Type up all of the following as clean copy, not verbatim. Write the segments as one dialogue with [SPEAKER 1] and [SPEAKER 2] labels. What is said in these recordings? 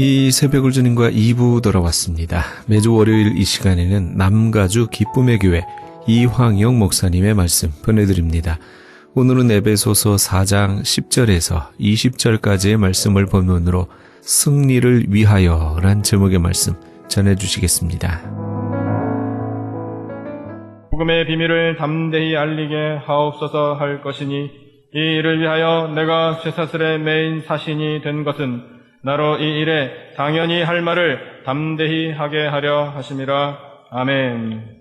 [SPEAKER 1] 이 새벽을 주님과 2부 돌아왔습니다. 매주 월요일 이 시간에는 남가주 기쁨의 교회 이황영 목사님의 말씀 보내드립니다. 오늘은 에베소서 4장 10절에서 20절까지의 말씀을 본문으로 승리를 위하여란 제목의 말씀 전해주시겠습니다.
[SPEAKER 2] 복음의 비밀을 담대히 알리게 하옵소서 할 것이니 이 일을 위하여 내가 쇠사슬에 매인 사신이 된 것은 나로 이 일에 당연히 할 말을 담대히 하게 하려 하심이라. 아멘.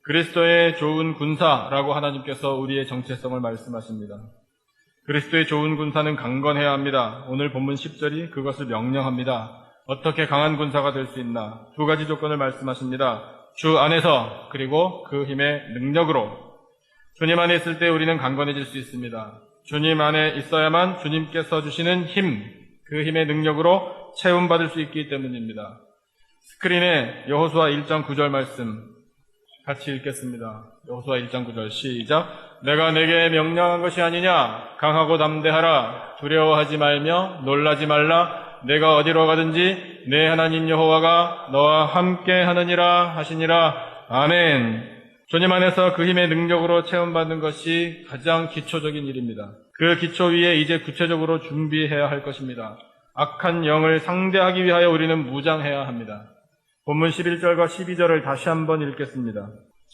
[SPEAKER 2] 그리스도의 좋은 군사라고 하나님께서 우리의 정체성을 말씀하십니다. 그리스도의 좋은 군사는 강건해야 합니다. 오늘 본문 10절이 그것을 명령합니다. 어떻게 강한 군사가 될 수 있나? 두 가지 조건을 말씀하십니다. 주 안에서, 그리고 그 힘의 능력으로. 주님 안에 있을 때 우리는 강건해질 수 있습니다. 주님 안에 있어야만 주님께서 주시는 힘, 그 힘의 능력으로 채움받을 수 있기 때문입니다. 스크린에 여호수아 1장 9절 말씀 같이 읽겠습니다. 여호수아 1장 9절 시작. 내가 내게 명령한 것이 아니냐? 강하고 담대하라. 두려워하지 말며 놀라지 말라. 내가 어디로 가든지 내 하나님 여호와가 너와 함께 하느니라 하시니라. 아멘. 주님 안에서 그 힘의 능력으로 체험받는 것이 가장 기초적인 일입니다. 그 기초 위에 이제 구체적으로 준비해야 할 것입니다. 악한 영을 상대하기 위하여 우리는 무장해야 합니다. 본문 11절과 12절을 다시 한번 읽겠습니다.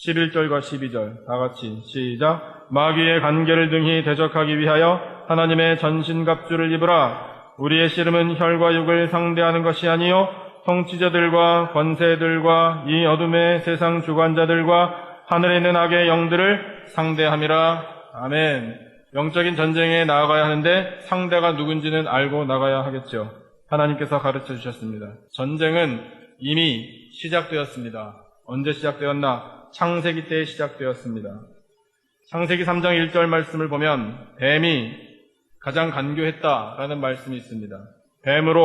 [SPEAKER 2] 11절과 12절 다 같이 시작. 마귀의 관계를 등히 대적하기 위하여 하나님의 전신갑주를 입으라. 우리의 씨름은 혈과 육을 상대하는 것이 아니요 통치자들과 권세들과 이 어둠의 세상 주관자들과 하늘에 있는 악의 영들을 상대함이라. 아멘. 영적인 전쟁에 나아가야 하는데 상대가 누군지는 알고 나가야 하겠죠. 하나님께서 가르쳐 주셨습니다. 전쟁은 이미 시작되었습니다. 언제 시작되었나? 창세기 때 시작되었습니다. 창세기 3장 1절 말씀을 보면 뱀이 가장 간교했다라는 말씀이 있습니다. 뱀을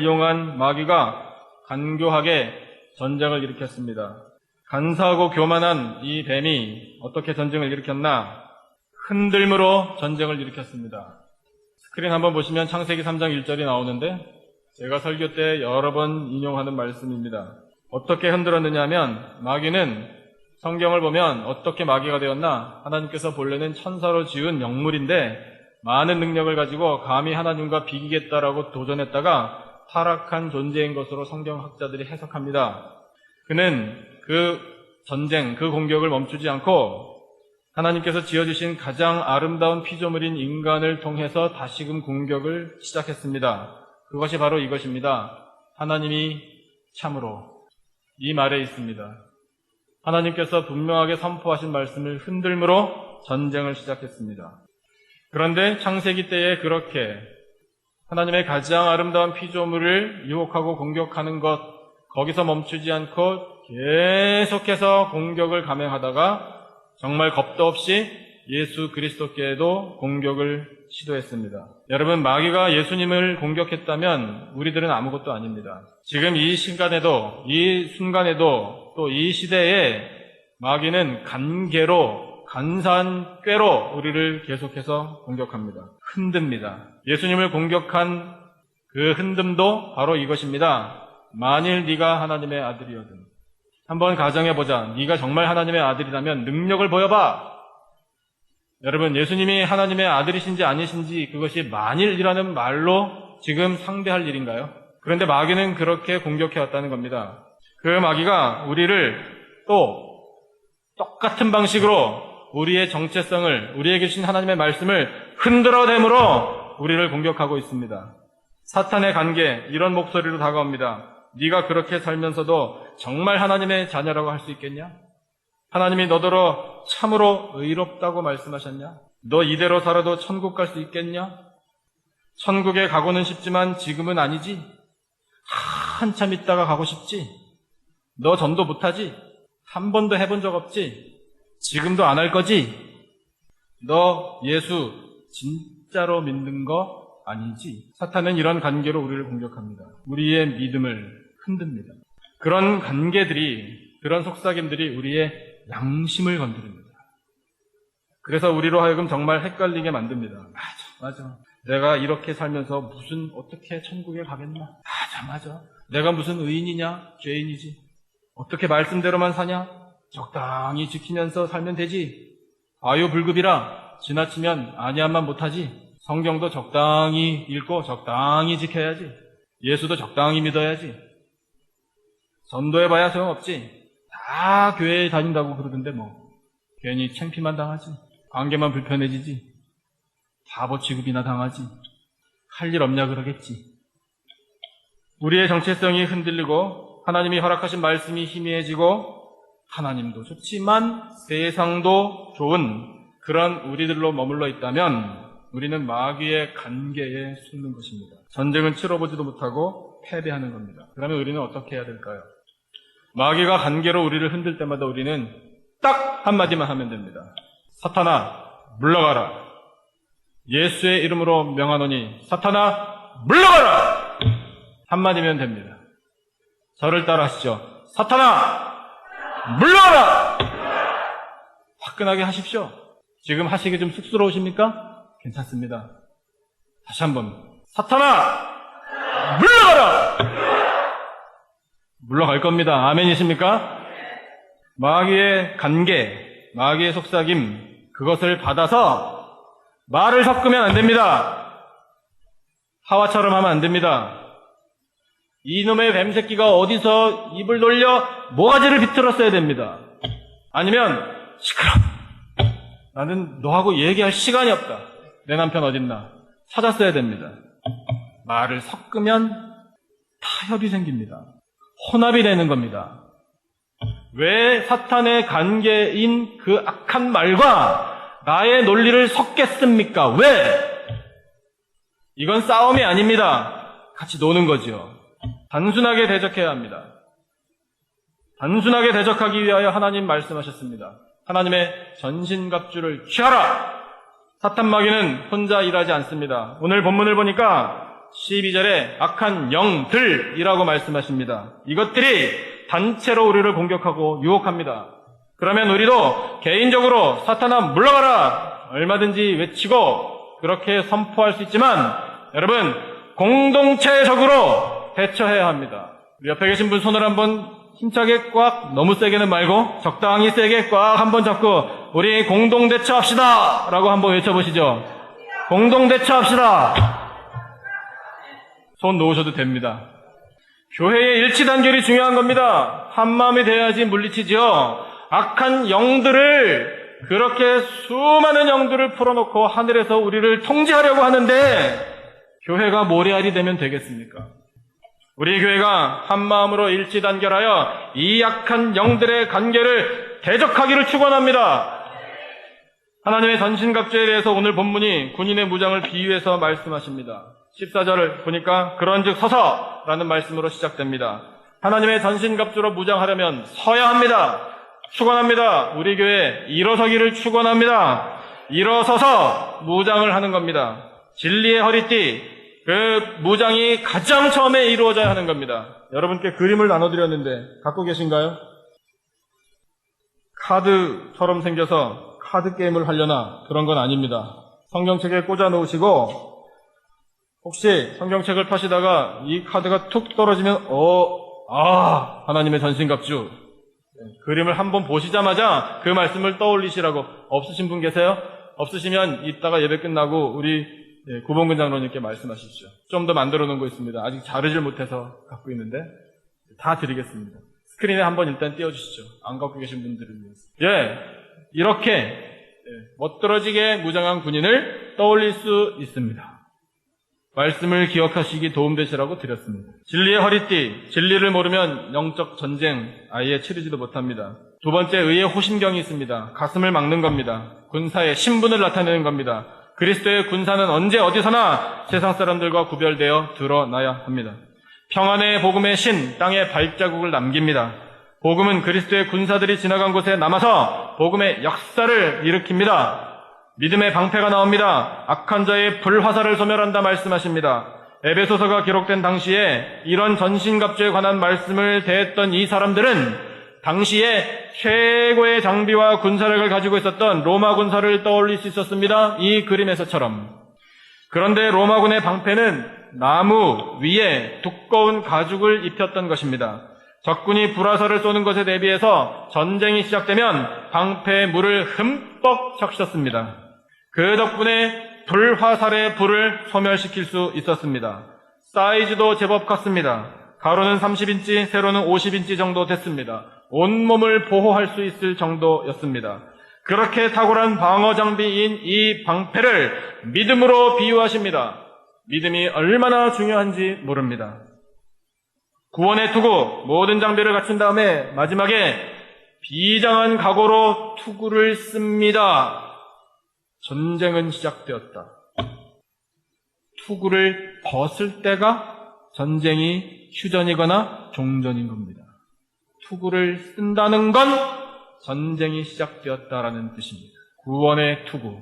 [SPEAKER 2] 이용한 마귀가 간교하게 전쟁을 일으켰습니다. 간사하고 교만한 이 뱀이 어떻게 전쟁을 일으켰나? 흔들므로 전쟁을 일으켰습니다. 스크린 한번 보시면 창세기 3장 1절이 나오는데 제가 설교 때 여러 번 인용하는 말씀입니다. 어떻게 흔들었느냐 하면 마귀는 성경을 보면 어떻게 마귀가 되었나? 하나님께서 본래는 천사로 지은 영물인데 많은 능력을 가지고 감히 하나님과 비기겠다라고 도전했다가 타락한 존재인 것으로 성경학자들이 해석합니다. 그는 그 전쟁, 그 공격을 멈추지 않고 하나님께서 지어주신 가장 아름다운 피조물인 인간을 통해서 다시금 공격을 시작했습니다. 그것이 바로 이것입니다. 하나님이 참으로 이 말에 있습니다. 하나님께서 분명하게 선포하신 말씀을 흔들므로 전쟁을 시작했습니다. 그런데 창세기 때에 그렇게 하나님의 가장 아름다운 피조물을 유혹하고 공격하는 것, 거기서 멈추지 않고 계속해서 공격을 감행하다가 정말 겁도 없이 예수 그리스도께도 공격을 시도했습니다. 여러분, 마귀가 예수님을 공격했다면 우리들은 아무것도 아닙니다. 지금 이 시간에도, 이 순간에도, 또 이 시대에 마귀는 간사한 꾀로 우리를 계속해서 공격합니다. 흔듭니다. 예수님을 공격한 그 흔듦도 바로 이것입니다. 만일 네가 하나님의 아들이거든. 한번 가정해보자. 네가 정말 하나님의 아들이라면 능력을 보여봐. 여러분, 예수님이 하나님의 아들이신지 아니신지 그것이 만일이라는 말로 지금 상대할 일인가요? 그런데 마귀는 그렇게 공격해왔다는 겁니다. 그 마귀가 우리를 또 똑같은 방식으로 우리의 정체성을, 우리에게 주신 하나님의 말씀을 흔들어대므로 우리를 공격하고 있습니다. 사탄의 관계, 이런 목소리로 다가옵니다. 네가 그렇게 살면서도 정말 하나님의 자녀라고 할 수 있겠냐? 하나님이 너더러 참으로 의롭다고 말씀하셨냐? 너 이대로 살아도 천국 갈 수 있겠냐? 천국에 가고는 싶지만 지금은 아니지? 한참 있다가 가고 싶지? 너 전도 못하지? 한 번도 해본 적 없지? 지금도 안 할 거지? 너 예수 진짜로 믿는 거 아니지? 사탄은 이런 관계로 우리를 공격합니다. 우리의 믿음을 흔듭니다. 그런 관계들이, 그런 속삭임들이 우리의 양심을 건드립니다. 그래서 우리로 하여금 정말 헷갈리게 만듭니다. 맞아. 내가 이렇게 살면서 무슨 어떻게 천국에 가겠나? 맞아. 내가 무슨 의인이냐? 죄인이지. 어떻게 말씀대로만 사냐? 적당히 지키면서 살면 되지. 과유불급이라 지나치면 아니함만 못하지. 성경도 적당히 읽고 적당히 지켜야지. 예수도 적당히 믿어야지. 전도해봐야 소용없지. 다 교회에 다닌다고 그러던데 뭐 괜히 창피만 당하지. 관계만 불편해지지. 바보 취급이나 당하지. 할 일 없냐 그러겠지. 우리의 정체성이 흔들리고 하나님이 허락하신 말씀이 희미해지고 하나님도 좋지만 세상도 좋은 그런 우리들로 머물러 있다면 우리는 마귀의 간계에 숨는 것입니다. 전쟁은 치러보지도 못하고 패배하는 겁니다. 그러면 우리는 어떻게 해야 될까요? 마귀가 간계로 우리를 흔들 때마다 우리는 딱 한마디만 하면 됩니다. 사탄아, 물러가라. 예수의 이름으로 명하노니 사탄아, 물러가라! 한마디면 됩니다. 저를 따라 하시죠. 사탄아, 물러가라! 화끈하게 하십시오. 지금 하시기 좀 쑥스러우십니까? 괜찮습니다. 다시 한번. 사탄아! 물러가라! 물러갈 겁니다. 아멘이십니까? 마귀의 간계, 마귀의 속삭임, 그것을 받아서 말을 섞으면 안 됩니다. 하와처럼 하면 안 됩니다. 이놈의 뱀새끼가 어디서 입을 놀려 모가지를 비틀었어야 됩니다. 아니면 시끄러. 나는 너하고 얘기할 시간이 없다. 내 남편 어딨나? 찾았어야 됩니다. 말을 섞으면 타협이 생깁니다. 혼합이 되는 겁니다. 왜 사탄의 관계인 그 악한 말과 나의 논리를 섞겠습니까? 왜? 이건 싸움이 아닙니다. 같이 노는 거지요. 단순하게 대적해야 합니다. 단순하게 대적하기 위하여 하나님 말씀하셨습니다. 하나님의 전신갑주를 취하라! 사탄 마귀는 혼자 일하지 않습니다. 오늘 본문을 보니까 12절에 악한 영들이라고 말씀하십니다. 이것들이 단체로 우리를 공격하고 유혹합니다. 그러면 우리도 개인적으로 사탄아 물러가라! 얼마든지 외치고 그렇게 선포할 수 있지만 여러분 공동체적으로 대처해야 합니다. 우리 옆에 계신 분 손을 한번 힘차게 꽉, 너무 세게는 말고 적당히 세게 꽉 한번 잡고 우리 공동대처합시다! 라고 한번 외쳐보시죠. 공동대처합시다! 손 놓으셔도 됩니다. 교회의 일치단결이 중요한 겁니다. 한마음이 돼야지 물리치죠. 악한 영들을, 그렇게 수많은 영들을 풀어놓고 하늘에서 우리를 통제하려고 하는데 교회가 모래알이 되면 되겠습니까? 우리 교회가 한마음으로 일치단결하여 이 악한 영들의 관계를 대적하기를 축원합니다. 하나님의 전신갑주에 대해서 오늘 본문이 군인의 무장을 비유해서 말씀하십니다. 14절을 보니까 그런즉 서서라는 말씀으로 시작됩니다. 하나님의 전신갑주로 무장하려면 서야 합니다. 축원합니다. 우리 교회 일어서기를 축원합니다. 일어서서 무장을 하는 겁니다. 진리의 허리띠, 그 무장이 가장 처음에 이루어져야 하는 겁니다. 여러분께 그림을 나눠드렸는데 갖고 계신가요? 카드처럼 생겨서 카드 게임을 하려나 그런 건 아닙니다. 성경책에 꽂아 놓으시고 혹시 성경책을 펴시다가 이 카드가 툭 떨어지면 하나님의 전신갑주, 그림을 한번 보시자마자 그 말씀을 떠올리시라고. 없으신 분 계세요? 없으시면 이따가 예배 끝나고 우리 구봉근 장로님께 말씀하십시오. 좀 더 만들어 놓은 거 있습니다. 아직 자르질 못해서 갖고 있는데 다 드리겠습니다. 스크린에 한번 일단 띄워주시죠. 안 갖고 계신 분들을 위해서. 이렇게 멋들어지게 무장한 군인을 떠올릴 수 있습니다. 말씀을 기억하시기 도움되시라고 드렸습니다. 진리의 허리띠, 진리를 모르면 영적 전쟁 아예 치르지도 못합니다. 두 번째, 의의 호심경이 있습니다. 가슴을 막는 겁니다. 군사의 신분을 나타내는 겁니다. 그리스도의 군사는 언제 어디서나 세상 사람들과 구별되어 드러나야 합니다. 평안의 복음의 신, 땅에 발자국을 남깁니다. 복음은 그리스도의 군사들이 지나간 곳에 남아서 복음의 역사를 일으킵니다. 믿음의 방패가 나옵니다. 악한 자의 불화살을 소멸한다 말씀하십니다. 에베소서가 기록된 당시에 이런 전신갑주에 관한 말씀을 대했던 이 사람들은 당시에 최고의 장비와 군사력을 가지고 있었던 로마 군사를 떠올릴 수 있었습니다. 이 그림에서처럼 그런데 로마군의 방패는 나무 위에 두꺼운 가죽을 입혔던 것입니다. 적군이 불화살을 쏘는 것에 대비해서 전쟁이 시작되면 방패에 물을 흠뻑 적셨습니다. 그 덕분에 불화살의 불을 소멸시킬 수 있었습니다. 사이즈도 제법 컸습니다. 가로는 30인치, 세로는 50인치 정도 됐습니다. 온몸을 보호할 수 있을 정도였습니다. 그렇게 탁월한 방어 장비인 이 방패를 믿음으로 비유하십니다. 믿음이 얼마나 중요한지 모릅니다. 구원의 투구, 모든 장비를 갖춘 다음에 마지막에 비장한 각오로 투구를 씁니다. 전쟁은 시작되었다. 투구를 벗을 때가 전쟁이 휴전이거나 종전인 겁니다. 투구를 쓴다는 건 전쟁이 시작되었다라는 뜻입니다. 구원의 투구.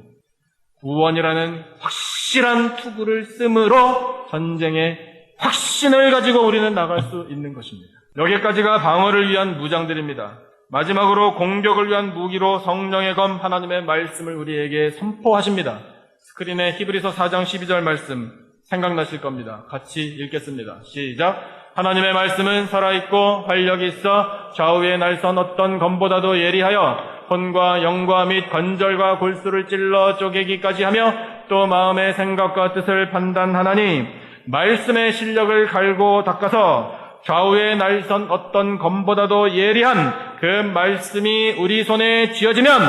[SPEAKER 2] 구원이라는 확실한 투구를 씀으로 전쟁의 확신을 가지고 우리는 나갈 수 있는 것입니다. 여기까지가 방어를 위한 무장들입니다. 마지막으로 공격을 위한 무기로 성령의 검 하나님의 말씀을 우리에게 선포하십니다. 스크린에 히브리서 4장 12절 말씀 생각나실 겁니다. 같이 읽겠습니다. 시작. 하나님의 말씀은 살아있고 활력이 있어 좌우의 날선 어떤 검보다도 예리하여 혼과 영과 및 관절과 골수를 찔러 쪼개기까지 하며 또 마음의 생각과 뜻을 판단하나니 말씀의 실력을 갈고 닦아서 좌우의 날선 어떤 검보다도 예리한 그 말씀이 우리 손에 쥐어지면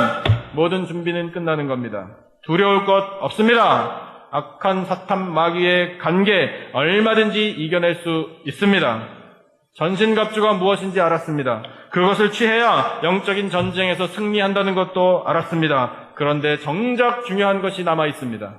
[SPEAKER 2] 모든 준비는 끝나는 겁니다. 두려울 것 없습니다. 악한 사탄 마귀의 관계 얼마든지 이겨낼 수 있습니다. 전신갑주가 무엇인지 알았습니다. 그것을 취해야 영적인 전쟁에서 승리한다는 것도 알았습니다. 그런데 정작 중요한 것이 남아 있습니다.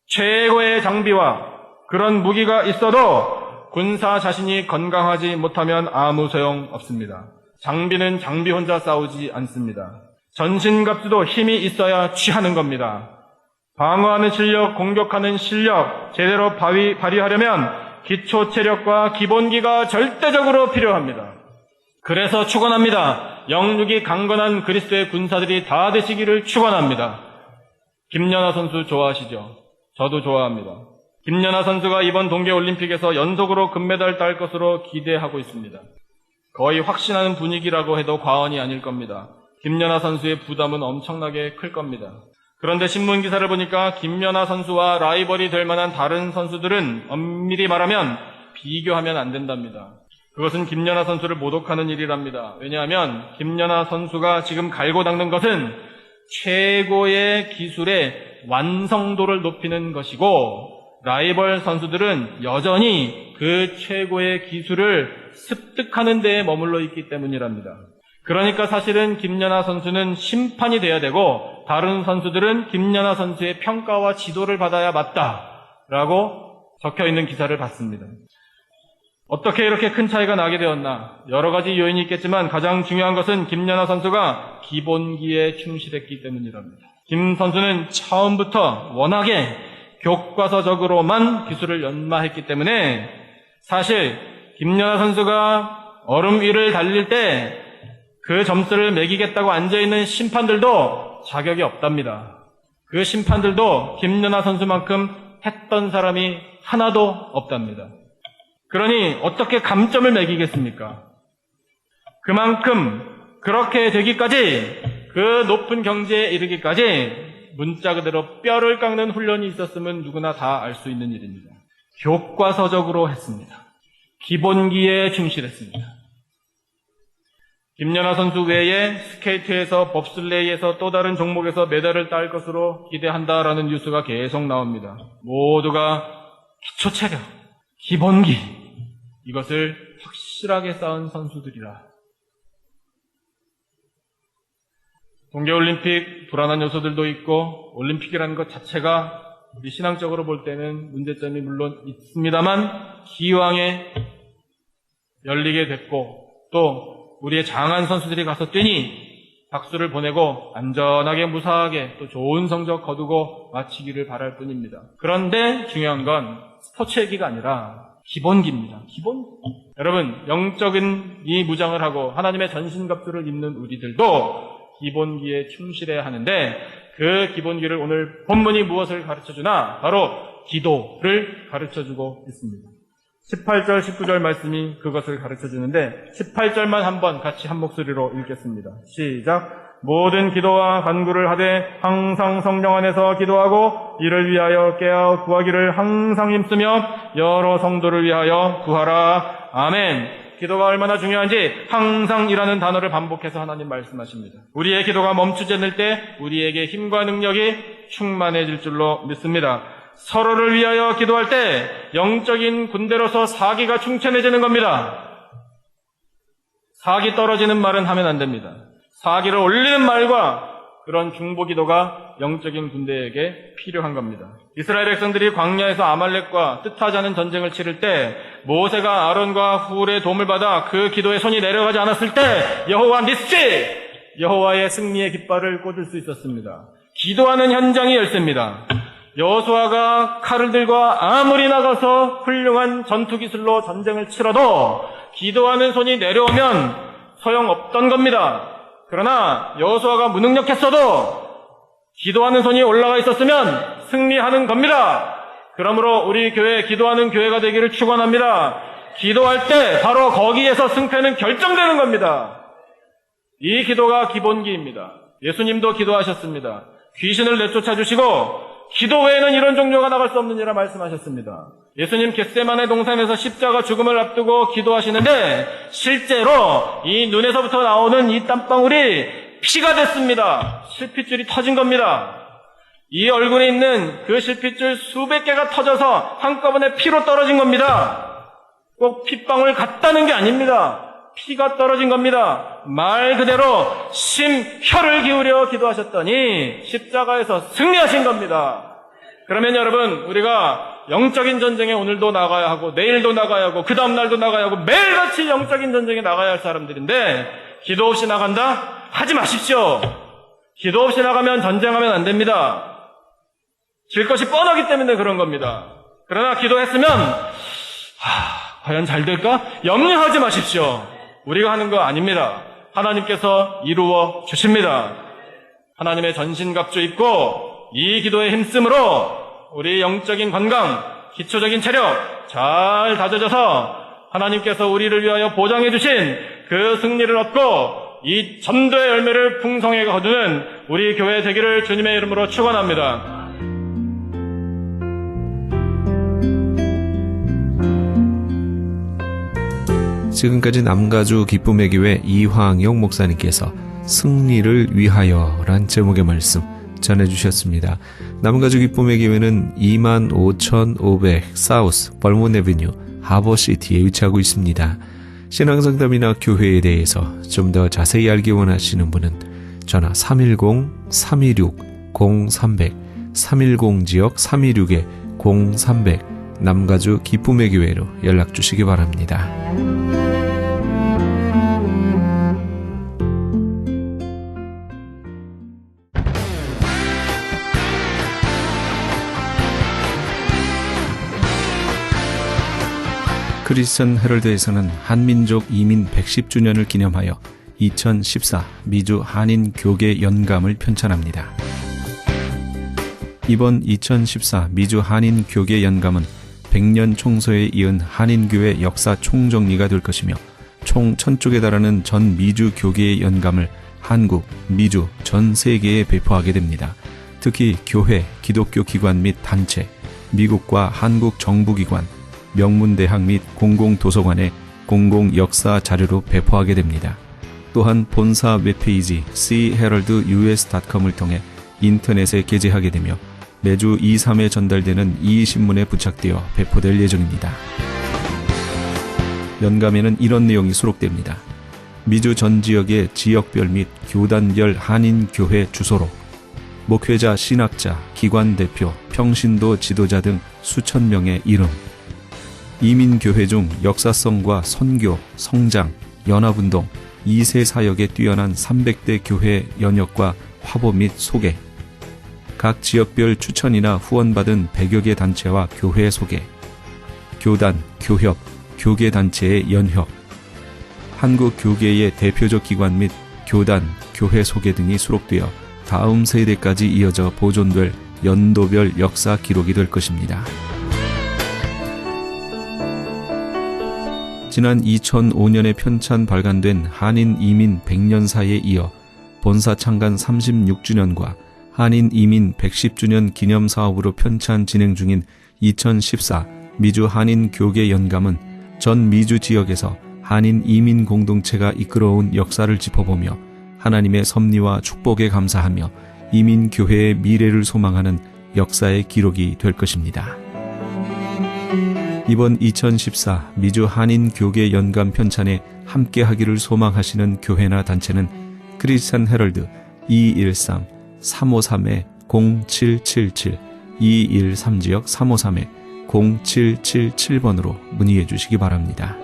[SPEAKER 2] 최고의 장비와 그런 무기가 있어도 군사 자신이 건강하지 못하면 아무 소용 없습니다. 장비는 장비 혼자 싸우지 않습니다. 전신갑주도 힘이 있어야 취하는 겁니다. 방어하는 실력, 공격하는 실력 제대로 발휘하려면 기초 체력과 기본기가 절대적으로 필요합니다. 그래서 축원합니다. 영육이 강건한 그리스도의 군사들이 다 되시기를 축원합니다. 김연아 선수 좋아하시죠? 저도 좋아합니다. 김연아 선수가 이번 동계올림픽에서 연속으로 금메달 딸 것으로 기대하고 있습니다. 거의 확신하는 분위기라고 해도 과언이 아닐 겁니다. 김연아 선수의 부담은 엄청나게 클 겁니다. 그런데 신문 기사를 보니까 김연아 선수와 라이벌이 될 만한 다른 선수들은 엄밀히 말하면 비교하면 안 된답니다. 그것은 김연아 선수를 모독하는 일이랍니다. 왜냐하면 김연아 선수가 지금 갈고 닦는 것은 최고의 기술의 완성도를 높이는 것이고 라이벌 선수들은 여전히 그 최고의 기술을 습득하는 데에 머물러 있기 때문이랍니다. 그러니까 사실은 김연아 선수는 심판이 돼야 되고 다른 선수들은 김연아 선수의 평가와 지도를 받아야 맞다라고 적혀있는 기사를 봤습니다. 어떻게 이렇게 큰 차이가 나게 되었나? 여러 가지 요인이 있겠지만 가장 중요한 것은 김연아 선수가 기본기에 충실했기 때문이랍니다. 김 선수는 처음부터 워낙에 교과서적으로만 기술을 연마했기 때문에 사실 김연아 선수가 얼음 위를 달릴 때 그 점수를 매기겠다고 앉아있는 심판들도 자격이 없답니다. 그 심판들도 김연아 선수만큼 했던 사람이 하나도 없답니다. 그러니 어떻게 감점을 매기겠습니까? 그만큼 그렇게 되기까지 그 높은 경지에 이르기까지 문자 그대로 뼈를 깎는 훈련이 있었으면 누구나 다 알 수 있는 일입니다. 교과서적으로 했습니다. 기본기에 충실했습니다. 김연아 선수 외에 스케이트에서 법슬레이에서 또 다른 종목에서 메달을 딸 것으로 기대한다라는 뉴스가 계속 나옵니다. 모두가 기초체력, 기본기 이것을 확실하게 쌓은 선수들이라. 동계올림픽 불안한 요소들도 있고 올림픽이라는 것 자체가 우리 신앙적으로 볼 때는 문제점이 물론 있습니다만 기왕에 열리게 됐고 또 우리의 장한 선수들이 가서 뛰니 박수를 보내고 안전하게 무사하게 또 좋은 성적 거두고 마치기를 바랄 뿐입니다. 그런데 중요한 건 스포츠 얘기가 아니라 기본기입니다. 기본. 여러분 영적인 이 무장을 하고 하나님의 전신갑주를 입는 우리들도 기본기에 충실해야 하는데 그 기본기를 오늘 본문이 무엇을 가르쳐주나 바로 기도를 가르쳐주고 있습니다. 18절, 19절 말씀이 그것을 가르쳐주는데 18절만 한번 같이 한 목소리로 읽겠습니다. 시작! 모든 기도와 간구를 하되 항상 성령 안에서 기도하고 이를 위하여 깨어 구하기를 항상 힘쓰며 여러 성도를 위하여 구하라. 아멘. 기도가 얼마나 중요한지 항상이라는 단어를 반복해서 하나님 말씀하십니다. 우리의 기도가 멈추지 않을 때 우리에게 힘과 능력이 충만해질 줄로 믿습니다. 서로를 위하여 기도할 때 영적인 군대로서 사기가 충천해지는 겁니다. 사기 떨어지는 말은 하면 안 됩니다. 사기를 올리는 말과 그런 중보 기도가 영적인 군대에게 필요한 겁니다. 이스라엘 백성들이 광야에서 아말렉과 뜻하지 않은 전쟁을 치를 때 모세가 아론과 훌의 도움을 받아 그 기도에 손이 내려가지 않았을 때 여호와 니시! 여호와의 승리의 깃발을 꽂을 수 있었습니다. 기도하는 현장이 열쇠입니다. 여호수아가 칼을 들고 아무리 나가서 훌륭한 전투 기술로 전쟁을 치러도 기도하는 손이 내려오면 소용없던 겁니다. 그러나 여호수아가 무능력했어도 기도하는 손이 올라가 있었으면 승리하는 겁니다. 그러므로 우리 교회 기도하는 교회가 되기를 축원합니다. 기도할 때 바로 거기에서 승패는 결정되는 겁니다. 이 기도가 기본기입니다. 예수님도 기도하셨습니다. 귀신을 내쫓아 주시고 기도 외에는 이런 종교가 나갈 수 없느니라 말씀하셨습니다. 예수님 겟세마네 동산에서 십자가 죽음을 앞두고 기도하시는데 실제로 이 눈에서부터 나오는 이 땀방울이 피가 됐습니다. 실핏줄이 터진 겁니다. 이 얼굴에 있는 그 실핏줄 수백 개가 터져서 한꺼번에 피로 떨어진 겁니다. 꼭 핏방울 같다는 게 아닙니다. 피가 떨어진 겁니다. 말 그대로 심혈을 기울여 기도하셨더니 십자가에서 승리하신 겁니다. 그러면 여러분, 우리가 영적인 전쟁에 오늘도 나가야 하고 내일도 나가야 하고 그 다음날도 나가야 하고 매일같이 영적인 전쟁에 나가야 할 사람들인데 기도 없이 나간다? 하지 마십시오. 기도 없이 나가면 전쟁하면 안 됩니다. 질 것이 뻔하기 때문에 그런 겁니다. 그러나 기도했으면 과연 잘 될까? 염려하지 마십시오. 우리가 하는 거 아닙니다. 하나님께서 이루어 주십니다. 하나님의 전신갑주 입고 이 기도에 힘쓰므로 우리 영적인 건강, 기초적인 체력 잘 다져져서 하나님께서 우리를 위하여 보장해 주신 그 승리를 얻고 이 전도의 열매를 풍성하게 거두는 우리 교회 되기를 주님의 이름으로 축원합니다.
[SPEAKER 1] 지금까지 남가주 기쁨의 교회 이황영 목사님께서 승리를 위하여란 제목의 말씀 전해주셨습니다. 남가주 기쁨의 교회는 25,500 사우스 벌몬 애비뉴 하버시티에 위치하고 있습니다. 신앙상담이나 교회에 대해서 좀 더 자세히 알기 원하시는 분은 전화 310-326-0300 310지역 326-0300 남가주 기쁨의 교회로 연락 주시기 바랍니다. 크리스천 헤럴드에서는 한민족 이민 110주년을 기념하여 2014 미주 한인 교계 연감을 편찬합니다. 이번 2014 미주 한인 교계 연감은 100년 총서에 이은 한인교회 역사 총정리가 될 것이며 총 1000쪽에 달하는 전 미주 교계의 연감을 한국, 미주, 전 세계에 배포하게 됩니다. 특히 교회, 기독교 기관 및 단체, 미국과 한국 정부기관, 명문대학 및 공공도서관에 공공역사 자료로 배포하게 됩니다. 또한 본사 웹페이지 cheraldus.com을 통해 인터넷에 게재하게 되며 매주 2, 3회 전달되는 이 신문에 부착되어 배포될 예정입니다. 연감에는 이런 내용이 수록됩니다. 미주 전 지역의 지역별 및 교단별 한인교회 주소로 목회자, 신학자, 기관 대표, 평신도 지도자 등 수천 명의 이름, 이민교회 중 역사성과 선교, 성장, 연합운동, 2세 사역에 뛰어난 300대 교회 연역과 화보 및 소개, 각 지역별 추천이나 후원받은 100여 개 단체와 교회 소개, 교단, 교협, 교계단체의 연협, 한국 교계의 대표적 기관 및 교단, 교회 소개 등이 수록되어 다음 세대까지 이어져 보존될 연도별 역사 기록이 될 것입니다. 지난 2005년에 편찬 발간된 한인 이민 100년사에 이어 본사 창간 36주년과 한인 이민 110주년 기념 사업으로 편찬 진행 중인 2014 미주 한인 교계 연감은 전 미주 지역에서 한인 이민 공동체가 이끌어온 역사를 짚어보며 하나님의 섭리와 축복에 감사하며 이민 교회의 미래를 소망하는 역사의 기록이 될 것입니다. 이번 2014 미주 한인 교계 연감 편찬에 함께하기를 소망하시는 교회나 단체는 크리스찬 헤럴드 213-353-0777 213지역 353-0777번으로 문의해 주시기 바랍니다.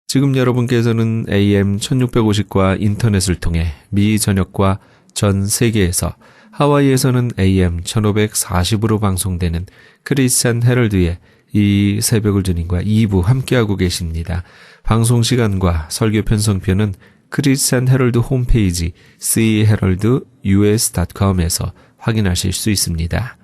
[SPEAKER 1] 지금 여러분께서는 AM 1650과 인터넷을 통해 미 전역과 전 세계에서 하와이에서는 AM 1540으로 방송되는 크리스찬 헤럴드의 이 새벽을 주님과 2부 함께하고 계십니다. 방송 시간과 설교 편성표는 크리스찬 헤럴드 홈페이지 cheheraldus.com에서 확인하실 수 있습니다.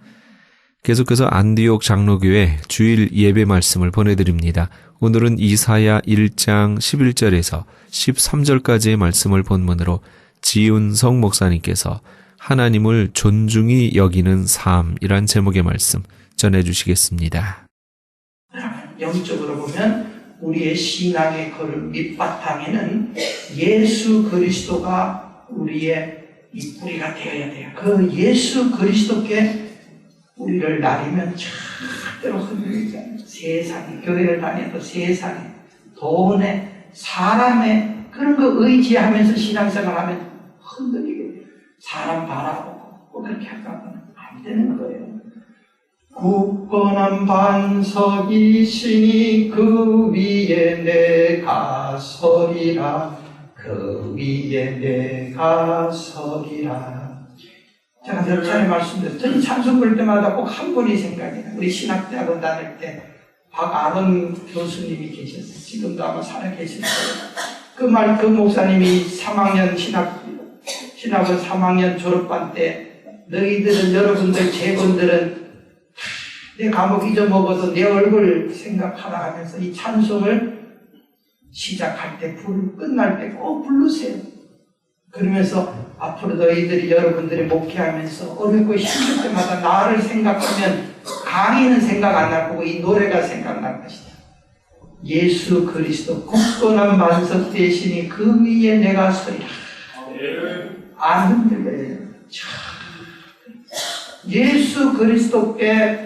[SPEAKER 1] 계속해서 안디옥 장로교회 주일 예배 말씀을 보내드립니다. 오늘은 이사야 1장 11절에서 13절까지의 말씀을 본문으로 지운성 목사님께서 하나님을 존중히 여기는 삶이란 제목의 말씀 전해주시겠습니다.
[SPEAKER 3] 영적으로 보면 우리의 신앙의 걸음 밑바탕에는 예수 그리스도가 우리의 이 뿌리가 되어야 돼요. 그 예수 그리스도께 우리를 나리면 절대로 흔들리지 않아요. 세상에, 교회를 다녀도 세상에, 돈에, 사람에 그런 거 의지하면서 신앙생활하면 흔들리게 돼요. 사람 바라보고 그렇게 하다가는 안 되는 거예요. 굳건한 반석이시니 그 위에 내가 서리라. 그 위에 내가 서리라. 제가 몇 차례 말씀드렸어요. 저는 찬송 볼 때마다 꼭 한 분이 생각이 나요. 우리 신학대학원 다닐 때 박아론 교수님이 계셨어요. 지금도 아마 살아계실 거예요. 그 목사님이 3학년 신학원 3학년 졸업반 때 너희들은 여러분들 재본들은 내 과목 잊어먹어도 내 얼굴 생각하라 하면서 이 찬송을 시작할 때 끝날 때 꼭 부르세요. 그러면서 앞으로 너희들이 여러분들이 목회하면서 어렵고 힘들 때마다 나를 생각하면 강의는 생각 안 날 거고 이 노래가 생각날 것이다. 예수 그리스도 굳건한 반석 대신이 그 위에 내가 서리라. 안 흔들려요. 예수 그리스도께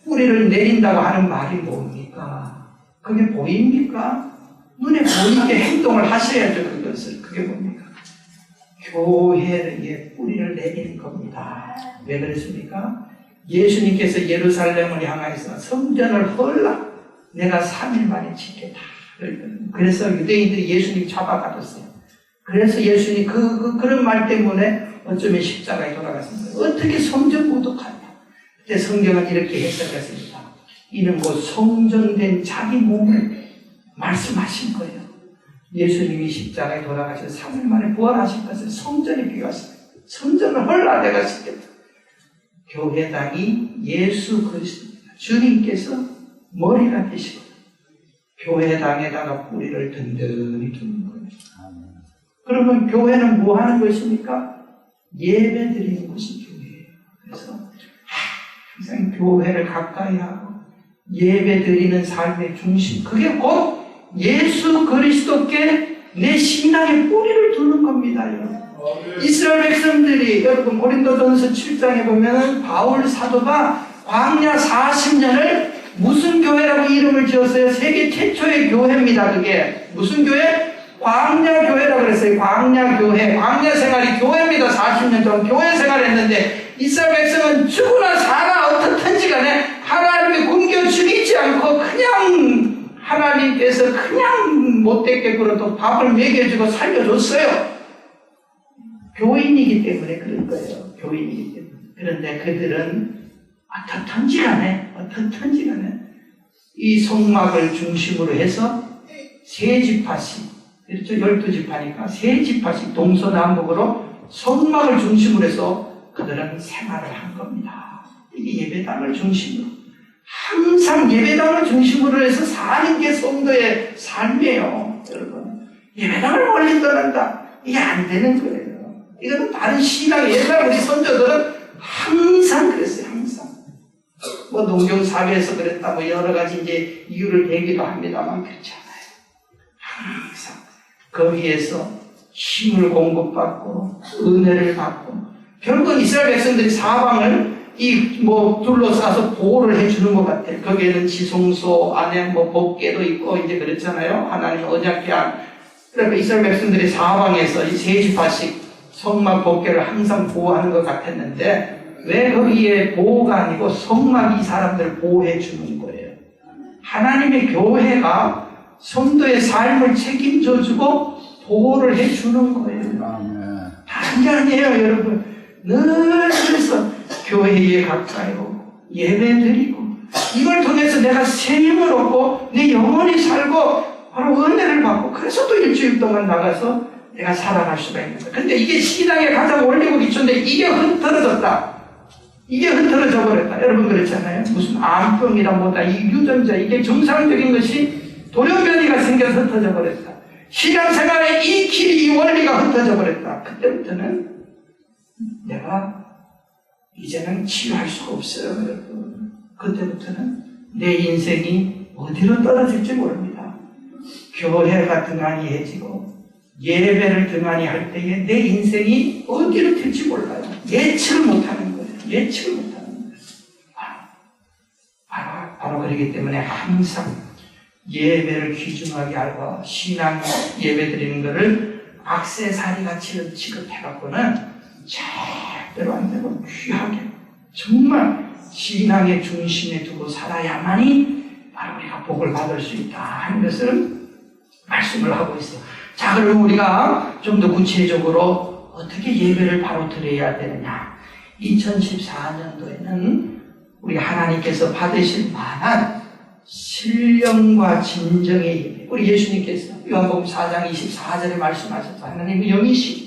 [SPEAKER 3] 뿌리를 내린다고 하는 말이 뭡니까? 그게 보입니까? 눈에 보이게 행동을 하셔야죠. 그것을. 그게 뭡니까? 교회에 뿌리를 내리는 겁니다. 왜 그랬습니까? 예수님께서 예루살렘을 향해서 성전을 헐라 내가 3일 만에 짓겠다. 그래서 유대인들이 예수님 잡아가셨어요. 그래서 예수님 그런 말 때문에 어쩌면 십자가에 돌아갔습니다. 어떻게 성전 모독하냐? 그때 성경은 이렇게 해석했습니다. 이는 곧 성전된 자기 몸을 말씀하신 거예요. 예수님이 십자가에 돌아가셔서 3일 만에 부활하신 것을 성전에 비유하십니다. 성전을 헐라 내가 짓겠다. 교회당이 예수 그리스도입니다. 주님께서 머리가 되시고 교회당에다가 뿌리를 든든히 두는 거예요. 그러면 교회는 뭐 하는 것입니까? 예배 드리는 것이 교회예요. 그래서 항상 교회를 가까이 하고 예배 드리는 삶의 중심, 그게 곧 예수 그리스도께 내 신앙의 뿌리를 두는 겁니다. 여러분. 이스라엘 백성들이 여러분 고린도전서 7장에 보면 바울 사도가 광야 40년을 무슨 교회라고 이름을 지었어요? 세계 최초의 교회입니다. 그게 무슨 교회? 광야 교회라고 그랬어요. 광야 교회, 광야 생활이 교회입니다. 40년 동안 교회 생활했는데 이스라엘 백성은 죽으나 사나 어떻든지 간에 하나님이 굶겨 죽이지 않고 그냥 하나님께서 그냥 못되게 굴어도 밥을 먹여주고 살려줬어요. 교인이기 때문에 그럴 거예요. 교인이기 때문에. 그런데 그들은 어떻든지 간에 이 성막을 중심으로 해서 세 지파씩 그렇죠. 12지파니까 3지파씩 동서남북으로 성막을 중심으로 해서 그들은 생활을 한 겁니다. 이게 예배당을 중심으로. 항상 예배당을 중심으로 해서 사는 게 성도의 삶이에요. 여러분. 예배당을 멀리 떠난다. 이게 안 되는 거예요. 이거는 다른 신앙의 옛날 우리 선조들은 항상 그랬어요. 항상. 뭐 농경사회에서 그랬다. 뭐 여러 가지 이제 이유를 대기도 합니다만 그렇지 않아요. 항상 거기에서 힘을 공급받고 은혜를 받고 결국은 이스라엘 백성들이 사방을 둘러싸서 보호를 해주는 것 같아요. 거기에는 지성소 안에 법궤도 있고 이제 그랬잖아요. 하나님 언약궤 안. 그러니까 이스라엘 백성들이 사방에서 이 3지파씩 성막 법궤를 항상 보호하는 것 같았는데 왜 거기에 보호가 아니고 성막이 이 사람들을 보호해 주는 거예요. 하나님의 교회가 성도의 삶을 책임져 주고 보호를 해 주는 거예요. 다른 게 아니에요, 여러분. 늘 그래서 교회에 가까이 오고 예배 드리고 이걸 통해서 내가 새 힘을 얻고 내 영혼이 살고 바로 은혜를 받고 그래서 또 일주일 동안 나가서 내가 살아갈 수가 있는 거예요. 근데 이게 신앙의 가장 올리고 기초인데 이게 흐트러졌다. 이게 흐트러져 버렸다. 여러분 그렇잖아요. 무슨 암병이라 뭐다 이 유전자 이게 정상적인 것이 돌연변이가 생겨서 흩어져 버렸다. 신앙생활의 이 길이 이 원리가 흩어져 버렸다. 그때부터는 내가 이제는 치유할 수가 없어요. 여러분. 그때부터는 내 인생이 어디로 떨어질지 모릅니다. 교회가 등한히해지고 예배를 등한히 할 때에 내 인생이 어디로 튈지 몰라요. 예측을 못하는 거예요. 예측을 못하는 거예요. 바로 그렇기 때문에 항상 예배를 귀중하게 알고 신앙 예배 드리는 것을 액세서리같이 취급해갖고는 절대로 안 되고 귀하게 정말 신앙의 중심에 두고 살아야만이 바로 우리가 복을 받을 수 있다 하는 것을 말씀을 하고 있어요. 자, 그럼 우리가 좀 더 구체적으로 어떻게 예배를 바로 드려야 되느냐. 2014년도에는 우리 하나님께서 받으실 만한 신령과 진정의 예배. 우리 예수님께서 요한복음 4장 24절에 말씀하셨죠. 하나님의 영이시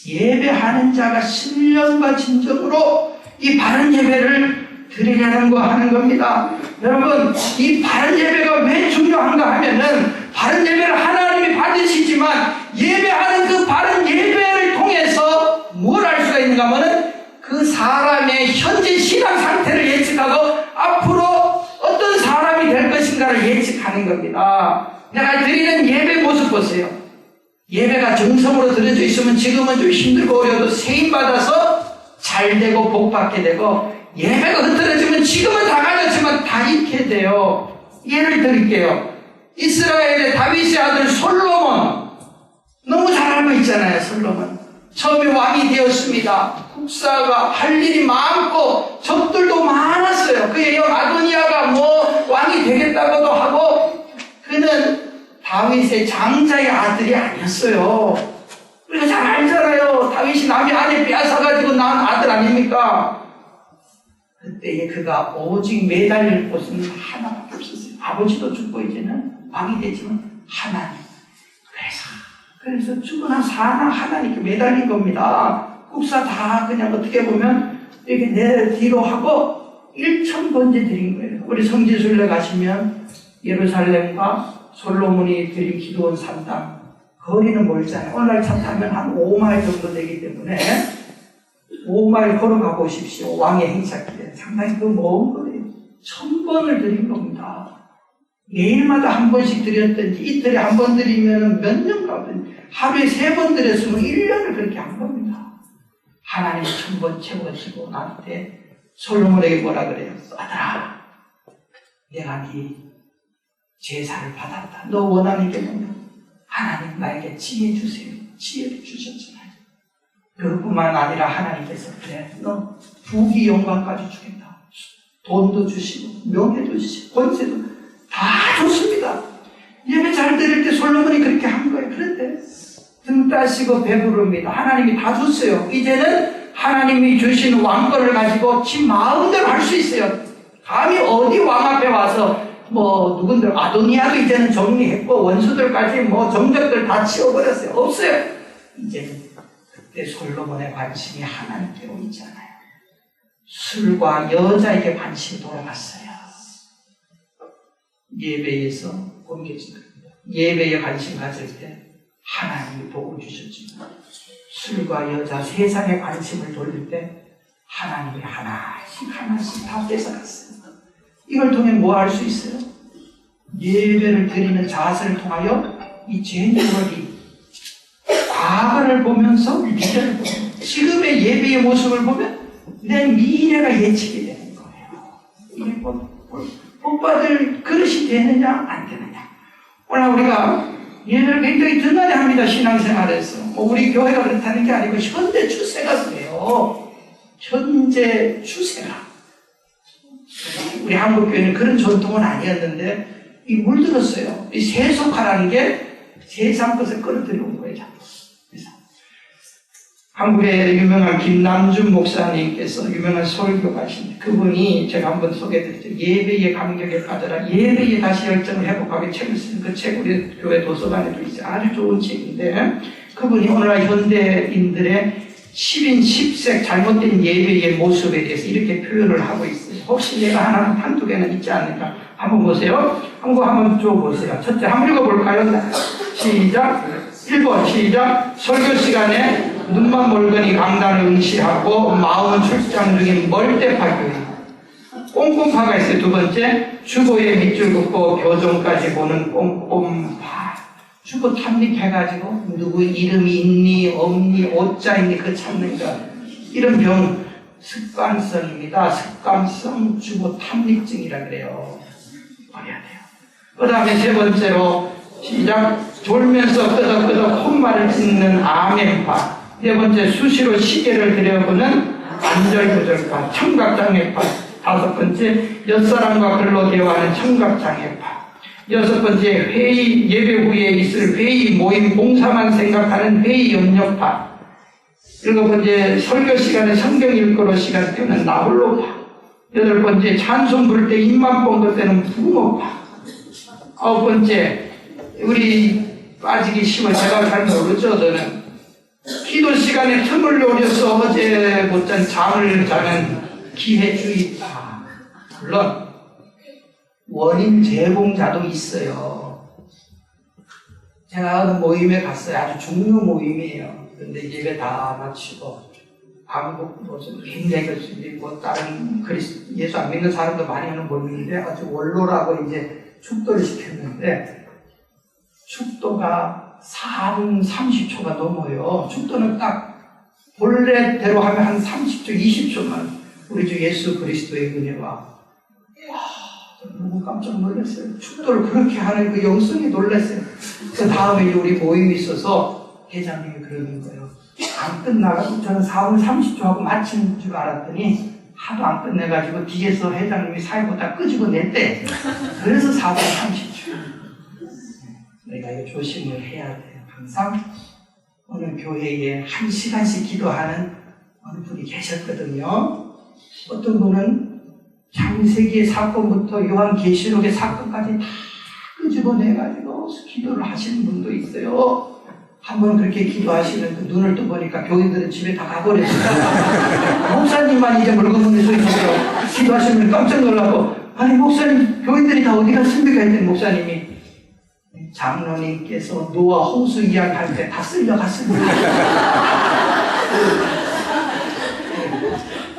[SPEAKER 3] 예배하는 자가 신령과 진정으로 이 바른 예배를 드리려는 거 하는 겁니다. 여러분, 이 바른 예배가 왜 중요한가 하면은 바른 예배를 하나님이 받으시지만 예배하는 그 바른 예배를 통해서 뭘 알 수가 있는가 하면은 그 사람의 현재 신앙 상태를 예측하고 앞으로 어떤 사람이 될 것인가를 예측하는 겁니다. 내가 드리는 예배 모습 보세요. 예배가 정성으로 드려져 있으면 지금은 좀 힘들고 어려도 세임받아서 잘 되고 복받게 되고 예배가 흐트러지면 지금은 다 가졌지만 다 잃게 돼요. 예를 드릴게요. 이스라엘의 다윗의 아들 솔로몬 너무 잘 알고 있잖아요. 솔로몬 처음에 왕이 되었습니다. 국사가 할 일이 많고 적들도 많았어요. 그의 형 아도니아가 왕이 되겠다고도 하고 그는 다윗의 장자의 아들이 아니었어요. 우리가 잘 알잖아요. 다윗이 남의 아내 빼앗아가지고 낳은 아들 아닙니까? 그때에 그가 오직 매달릴 곳은 하나밖에 없었어요. 아버지도 죽고 이제는 왕이 되지만 하나님. 그래서 죽으나 사나 하나님께 매달린 겁니다. 국사 다 그냥 어떻게 보면 이렇게 내 뒤로 하고 1,000번째 드린 거예요. 우리 성지순례 가시면 예루살렘과 솔로몬이 드린 기도원 산당 거리는 멀잖아요. 오늘 차 타면 한 5마일 정도 되기 때문에 5마일 걸어가 보십시오. 왕의 행차길에 상당히 그 먼 거리에요. 1,000번을 드린 겁니다. 매일마다 한 번씩 드렸든지 이틀에 한 번 드리면 몇 년 가든지 하루에 3번 드렸으면 1년을 그렇게 한 겁니다. 하나님이 1,000번 채워지고 나한테 솔로몬에게 뭐라 그래요? 아들아, 내가 네 제사를 받았다. 너 원하는 게 뭐냐? 하나님 나에게 지혜 주세요. 지혜를 주셨잖아요. 그것뿐만 아니라 하나님께서 그래, 너 부귀 영광까지 주겠다. 돈도 주시고 명예도 주시고 권세도 다 좋습니다. 예배 잘 드릴 때 솔로몬이 그렇게 한 거예요. 그런데 등 따시고 배부릅니다. 하나님이 다 줬어요. 이제는 하나님이 주신 왕권을 가지고 지 마음대로 할 수 있어요. 감히 어디 왕 앞에 와서 뭐 누군들 아도니아도 이제는 정리했고 원수들까지 뭐 정적들 다 치워버렸어요. 없어요. 이제는 그때 솔로몬의 관심이 하나님께로 있잖아요. 술과 여자에게 관심이 돌아갔어요. 예배에서 옮겨진 겁니다. 예배에 관심 가질 때 하나님이 복을 주셨지만 술과 여자, 세상에 관심을 돌릴 때 하나님이 하나씩 다 뺏어갔어요. 이걸 통해 뭐 할 수 있어요? 예배를 드리는 자세를 통하여 이 제니얼이 과거를 보면서 미래를 보면 지금의 예배의 모습을 보면 내 미래가 예측이 되는 거예요. 이게 복 받을 그릇이 되느냐 안 되느냐. 오늘 우리가 예배를 굉장히 든든히 합니다. 신앙생활에서. 우리 교회가 그렇다는 게 아니고 현대 추세가 그래요. 현재 추세가. 우리 한국교회는 그런 전통은 아니었는데 이 물들었어요. 이 세속화라는 게 세상 것을 끌어들여온 거예요. 그래서 한국의 유명한 김남준 목사님께서 유명한 설교가신데 그분이 제가 한번 소개해드렸죠. 예배의 감격에 빠져라. 예배에 다시 열정을 회복하게 책을 쓴 그 책 우리 교회 도서관에도 있어요. 아주 좋은 책인데 그분이 오늘날 현대인들의 10인 10색 잘못된 예배의 모습에 대해서 이렇게 표현을 하고 있어요. 혹시 내가 한두 개는 있지 않을까? 한번 보세요. 한번 줘보세요. 첫째, 한번 읽어볼까요? 시작. 1번 시작. 설교 시간에 눈만 멀거니 강단을 응시하고 마음은 출장 중인 멀대파교회. 꼼꼼파가 있어요. 두 번째, 주보에 밑줄 긋고 교정까지 보는 꼼꼼파. 주보 탐닉해가지고 누구 이름이 있니 없니 옷자 있니 그거 찾는 거. 이런 병 습관성입니다. 습관성 주보 탐닉증이라 그래요. 버려야 돼요. 그 다음에 세 번째로 시작. 졸면서 끄덕끄덕 콧말을 찢는 아멘파. 네 번째, 수시로 시계를 들여보는 안절부절파, 청각장애파. 다섯 번째, 옆사람과 글로 대화하는 청각장애파. 여섯 번째, 회의, 예배 후에 있을 회의, 모임, 봉사만 생각하는 회의 염려파. 일곱 번째, 설교 시간에 성경 읽고로 시간 때우는 나홀로파. 여덟 번째, 찬송 부를 때 입만 뻥긋 때는 부모파. 아홉 번째, 우리 빠지기 쉬워. 제가 잘 모르죠, 저는. 기도 시간에 틈을 노려서 어제 못잔 잠을 자는 기회주의파. 물론 원인 제공자도 있어요. 제가 어느 모임에 갔어요. 아주 중요 모임이에요. 근데 예배 다 마치고 한국 무슨 굉장히 뭐 다른 예수 안 믿는 사람도 많이 하는 모임인데 아주 원로라고 이제 축도를 시켰는데 축도가 4분 30초가 넘어요. 축도는 딱 본래대로 하면 한 30초, 20초만 우리 주 예수 그리스도의 은혜와 너무 깜짝 놀랐어요. 축도를 그렇게 하는 그 영성이 놀랐어요. 그 다음에 우리 모임이 있어서 회장님이 그러는 거예요. 안 끝나가지고 저는 4분 30초 하고 마친 줄 알았더니 하도 안 끝내가지고 뒤에서 회장님이 사이버 다 끄집어 냈대. 그래서 4분 30초. 우리가 이거 조심을 해야 돼요. 항상 어느 교회에 1시간씩 기도하는 어느 분이 계셨거든요. 어떤 분은 창세기의 사건부터 요한계시록의 사건까지 다 끄집어내가지고 기도를 하시는 분도 있어요. 한 번은 그렇게 기도하시는 그 눈을 떠보니까 교인들은 집에 다 가버렸어요. 목사님만 이제 물건문에 서 있어요. 기도하시면 깜짝 놀라고 아니 목사님 교인들이 다 어디 갔습니까? 했더니 목사님이 장로님께서 노아 홍수 이야기할 때 다 쓸려갔습니다.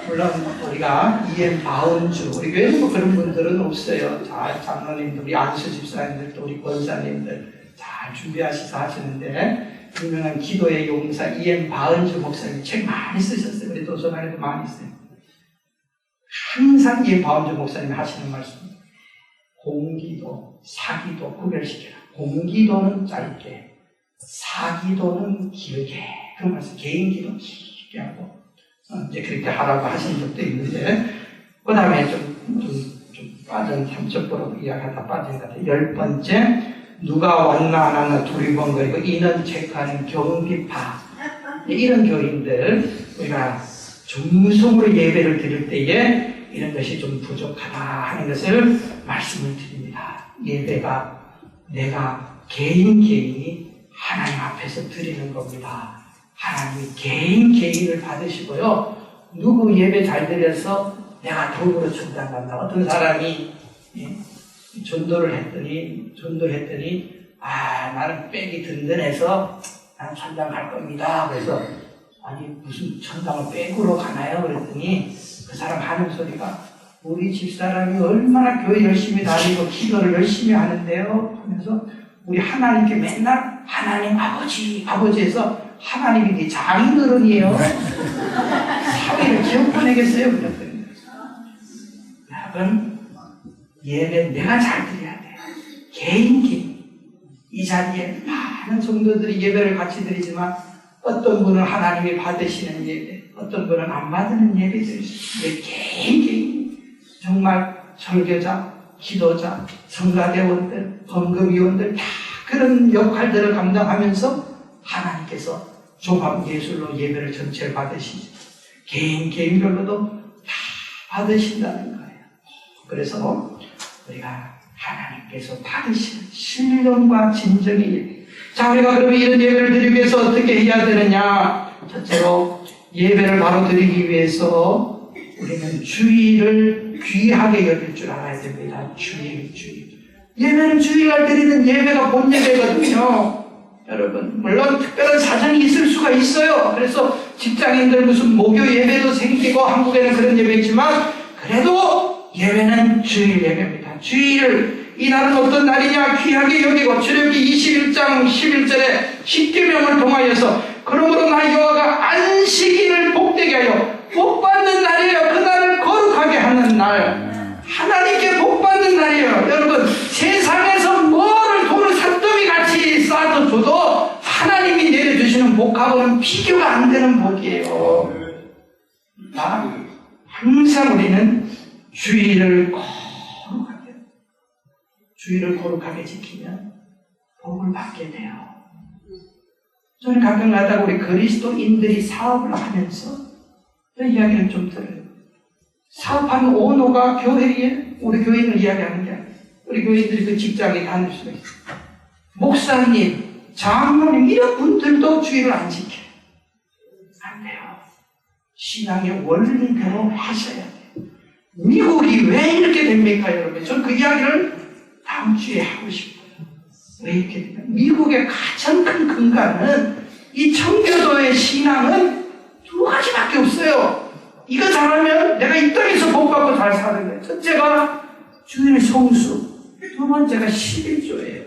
[SPEAKER 3] 물론 우리가 이엔 바운주 우리 교회는 뭐 그런 분들은 없어요. 잘 장로님들, 우리 안수 집사님들, 우리 권사님들 잘 준비하셔서 하시는데 유명한 기도의 용사 이엔 바운주 목사님 책 많이 쓰셨어요. 우리 도서관에도 많이 써요. 항상 이엔 바운주 목사님이 하시는 말씀입니다. 공기도, 사기도 구별시켜라. 공기도는 짧게, 사기도는 길게. 그 말씀 개인기도 길게 하고 이제 그렇게 하라고 하신 적도 있는데 그 다음에 좀 빠진 3첩으로 이야기하다 빠진 것 같아요. 10번째 누가 왔나 안 왔나 두리번거리고 인원 체크하는 경비파. 이런 교인들 우리가 정성으로 예배를 드릴 때에 이런 것이 좀 부족하다 하는 것을 말씀을 드립니다. 예배가 내가 개인이 하나님 앞에서 드리는 겁니다. 하나님이 개인을 받으시고요. 누구 예배 잘 드려서 내가 도구로 충당한다. 어떤 사람이 전도를 했더니 나는 백이 든든해서 나는 천당할 겁니다. 그래서 아니 무슨 천당을 백으로 가나요? 그랬더니 그 사람 하는 소리가 우리 집사람이 얼마나 교회 열심히 다니고 기도를 열심히 하는데요 하면서 우리 하나님께 맨날 하나님 아버지에서 하나님이 네 장인어른이에요. 사위를 기억 보내겠어요? 그랬더니 여러분 예배 내가 잘 드려야 돼요. 개인 이 자리에 많은 성도들이 예배를 같이 드리지만 어떤 분은 하나님이 받으시는 예배, 어떤 분은 안 받는 예배들, 개인 정말 설교자, 기도자, 성가대원들, 헌금위원들 다 그런 역할들을 감당하면서 하나님께서 종합 예술로 예배를 전체를 받으시죠. 개인별로도 다 받으신다는 거예요. 그래서 우리가 하나님께서 받으시는 신령과 진정의 예배. 자, 우리가 그러면 이런 예배를 드리기 위해서 어떻게 해야 되느냐? 첫째로 예배를 바로 드리기 위해서 우리는 주일을 귀하게 여길 줄 알아야 됩니다. 주일. 예배는 주일날 드리는 예배가 본 예배거든요. 여러분, 물론 특별한 사정이 있을 수가 있어요. 그래서 직장인들 무슨 목요 예배도 생기고 한국에는 그런 예배 있지만 그래도 예배는 주일 예배입니다. 주일을 이 날은 어떤 날이냐 귀하게 여기고 출애굽기 21장 11절에 10계명을 통하여서 그러므로 나 여호와가 안식일을 복되게 하여 복받는 날이에요. 그 날을 거룩하게 하는 날, 하나님께 복받는 날이에요. 여러분 세상에서 뭐를 돈을 산더미 같이 쌓아도 줘도 하나님이 내려주시는 복하고는 비교가 안 되는 복이에요. 항상 우리는 주일을 거룩하게 지키면 복을 받게 돼요. 저는 가끔 가다가 우리 그리스도인들이 사업을 하면서 그 이야기를 좀 들어요. 사업하는 오너가 교회에 우리 교인을 이야기하는 게 아니에요. 우리 교인들이 그 직장에 다닐 수가 있어요. 목사님, 장로님 이런 분들도 주일을 안 지켜요. 안 돼요. 신앙의 원리대로 하셔야 돼요. 미국이 왜 이렇게 됩니까, 여러분? 저는 그 이야기를 다음 주에 하고 싶어요. 왜 이렇게 됩니까? 미국의 가장 큰 근간은 이 청교도의 신앙은 두 가지밖에 없어요. 이거 잘하면 내가 이 땅에서 복받고 잘 사는 거예요. 첫째가 주일 성수, 두 번째가 11조예요.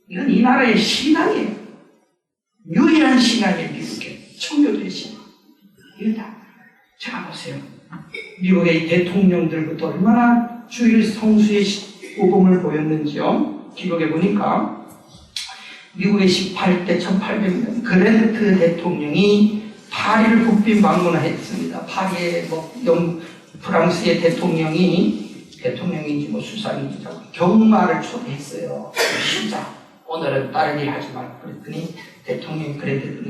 [SPEAKER 3] 이건 이 나라의 신앙이에요. 유일한 신앙이에요, 미국의 청교도의 신앙. 이거 다. 자, 보세요. 미국의 대통령들부터 얼마나 주일 성수의 모범을 보였는지요. 기록해 보니까 미국의 18대 1800년 그랜트 대통령이 파리를 국빈 방문을 했습니다. 파리의 프랑스의 대통령인지 수상인지 경마를 초대했어요. 시작. 오늘은 다른 일 하지 말고 그랬더니 대통령이 그랜트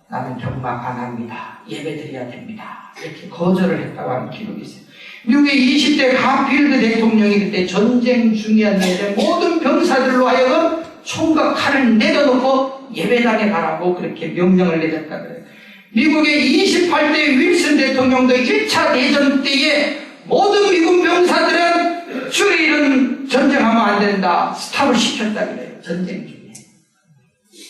[SPEAKER 3] 나는 경마 안 합니다. 예배 드려야 됩니다. 이렇게 거절을 했다고 하는 기록이 있어요. 미국의 20대 가필드 대통령이 그때 전쟁 중이었는데 모든 병사들로 하여금 총과 칼을 내려놓고 예배당에 가라고 그렇게 명령을 내렸다 그래요. 미국의 28대 윌슨 대통령도 1차 대전 때에 모든 미군 병사들은 주일은 전쟁하면 안 된다. 스탑을 시켰다 그래요. 전쟁 중에.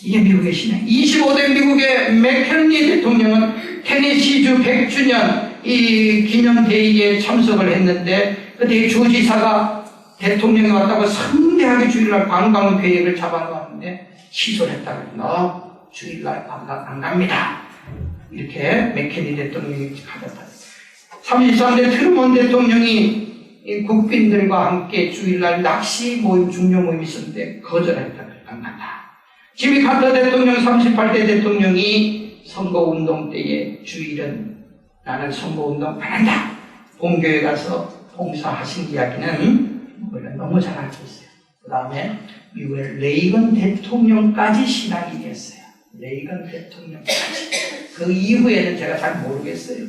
[SPEAKER 3] 이게 미국의 신앙. 25대 미국의 맥켈리 대통령은 테네시주 100주년 이 기념대회에 참석을 했는데 그때 주지사가 대통령이 왔다고 성대하게 주일날 관광 계획을 잡아놓았는데 취소를 했다고 해요. 너 주일날 안 갑니다. 이렇게 맥켈리 대통령이 가졌다. 33대 트루먼 대통령이 이 국빈들과 함께 주일날 낚시 모임, 중요 모임이 있었는데 거절했다고 해요. 안 간다. 지미 카터 대통령 38대 대통령이 선거운동 때에 주일은 나는 선거운동 안 한다. 본교에 가서 봉사하신 이야기는 우리가 너무 잘 알고 있어요. 그 다음에 미국의 레이건 대통령까지 신앙이 됐어요. 레이건 대통령까지. 그 이후에는 제가 잘 모르겠어요.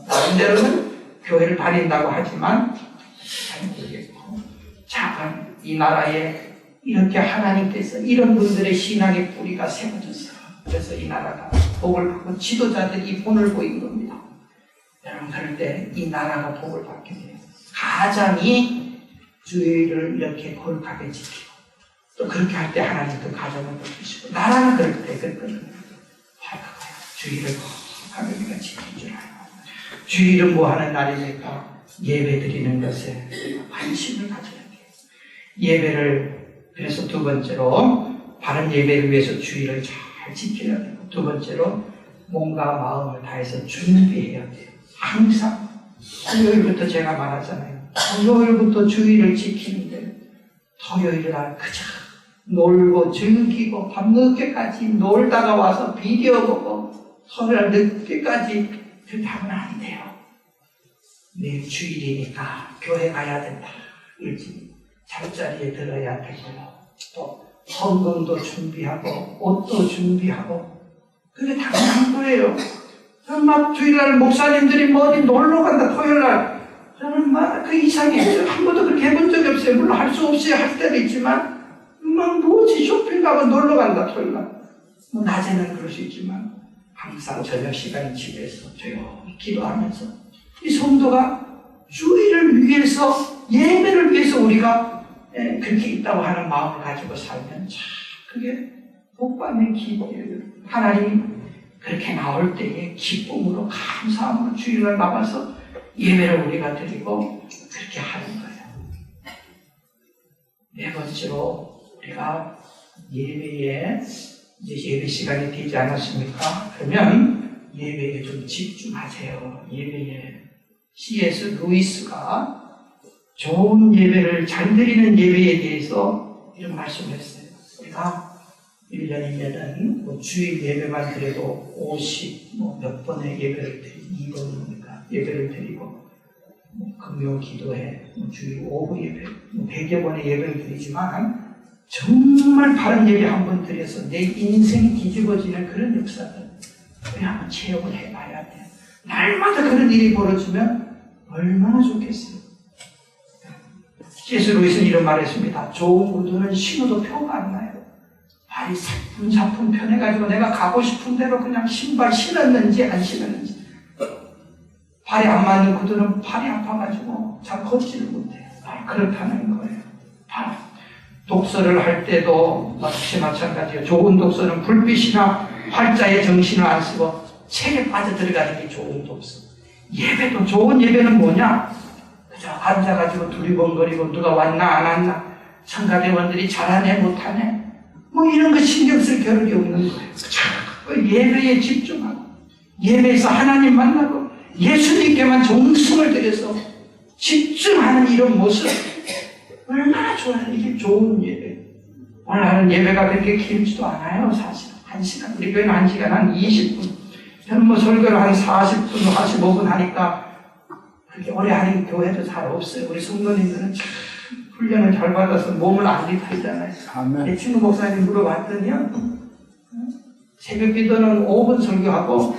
[SPEAKER 3] 다른 데로는 교회를 다닌다고 하지만 잘 모르겠고, 작은 이 나라에 이렇게 하나님께서 이런 분들의 신앙의 뿌리가 세워졌어요. 그래서 이 나라가 복을 받고 지도자들이 본을 보인 겁니다. 여러분, 그럴 때 이 나라가 복을 받게 돼요. 가장이 주의를 이렇게 거룩하게 지키고, 또 그렇게 할 때 하나님도 가정을 높이시고, 나라가 그럴 때 그렇거든요. 주의를 거룩하게 우리가 지킬 줄 알고, 주일은 뭐 하는 날입니까? 예배 드리는 것에 관심을 가져야 돼요. 예배를, 그래서 두 번째로 바른 예배를 위해서 주의를 잘 지켜야 되고, 두 번째로 몸과 마음을 다해서 준비해야 돼요. 항상 토요일부터 제가 말하잖아요. 토요일부터 주의를 지키는데 토요일 날 그저 놀고 즐기고 밤늦게까지 놀다가 와서 비디오 보고 토요일 늦게까지 그렇게 하면 안 돼요. 내일 주일이니까 교회 가야 된다. 일찍 잠자리에 들어야 되고, 또 헌금도 준비하고 옷도 준비하고, 그게 당연한 거예요. 저는 막 주일날 목사님들이 뭐 어디 놀러 간다 토요일날, 저는 막 그 이상해. 한 번도 그렇게 해본 적이 없어요. 물론 할 수 없이 할 때도 있지만, 막 뭐지 쇼핑 가고 놀러 간다 토요일날. 뭐 낮에는 그럴 수 있지만 항상 저녁 시간 집에서 조용히 기도하면서 이 성도가 주의를 위해서, 예배를 위해서 우리가 그렇게 있다고 하는 마음을 가지고 살면 참 그게 복받는 기회예요. 하나님이 그렇게 나올 때에 기쁨으로 감사함으로 주일날 나가서 예배를 우리가 드리고 그렇게 하는 거예요. 네 번째로 우리가 예배에 이제 예배 시간이 되지 않았습니까? 그러면 예배에 좀 집중하세요. 예배에. C.S. 루이스가 좋은 예배를, 잘 드리는 예배에 대해서 이런 말씀을 했어요. 우리가 1년이면은 뭐 주일 예배만 드려도 50, 몇 번의 예배를 드리고, 2번이니까 예배를 드리고, 금요 기도회, 주일 오후 예배, 100여 번의 예배를 드리지만, 정말 바른 예배 한 번 드려서 내 인생이 뒤집어지는 그런 역사들, 우리 한번 체험을 해봐야 돼요. 날마다 그런 일이 벌어지면 얼마나 좋겠어요. C.S. 루이스는 이런 말을 했습니다. 좋은 구두는 신어도 표가 안 나요. 발이 사뿐사뿐 편해가지고 내가 가고 싶은 대로 그냥 신발 신었는지 안 신었는지, 발이 안 맞는 구두는 발이 아파가지고 잘 걷지를 못해요. 그렇다는 거예요. 독서를 할 때도 역시 마찬가지예요. 좋은 독서는 불빛이나 활자에 정신을 안 쓰고 책에 빠져들어가는 게 좋은 독서. 예배도, 좋은 예배는 뭐냐? 그저 앉아가지고 두리번거리고 누가 왔나 안 왔나, 청가대원들이 잘하네 못하네, 뭐 이런 거 신경 쓸 겨를이 없는 거예요. 그 예배에 집중하고, 예배에서 하나님 만나고 예수님께만 정성을 들여서 집중하는 이런 모습, 얼마나 좋아요. 이게 좋은 예배. 오늘 하는 예배가 그렇게 길지도 않아요. 사실 1시간, 우리 교회는 1시간 한 20분, 저는 뭐 설교를 한 40분, 45분 하니까 그렇게 오래 하는 교회도 잘 없어요. 우리 성도님들은 참 훈련을 잘 받아서 몸을 안 리타이잖아요. 내 친구 목사님 물어봤더니요, 새벽 기도는 5분 설교하고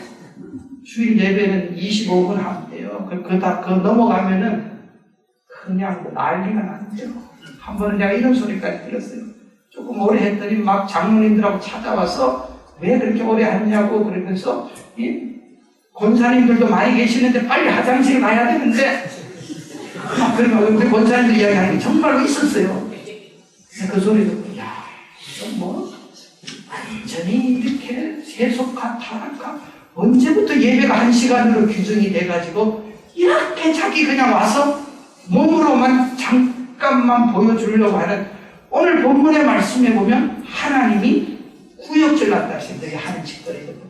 [SPEAKER 3] 주일 예배는 25분 하면 돼요. 그거 넘어가면은 그냥 난리가 나는데요. 한 번은 내가 이런 소리까지 들었어요. 조금 오래 했더니 막 장로님들하고 찾아와서 왜 그렇게 오래 하냐고 그러면서, 권사님들도 많이 계시는데 빨리 화장실 가야 되는데, 그러면 우리 권사님들 이야기하는 게 정말로 있었어요. 그 소리 듣고, 야, 이거 뭐 완전히 이렇게 세속화, 타락화, 언제부터 예배가 1시간으로 규정이 돼가지고 이렇게 자기 그냥 와서 몸으로만 잠깐만 보여주려고 하는, 오늘 본문의 말씀에 보면 하나님이 구역질 난다 하신다 하는 짓거리거든요.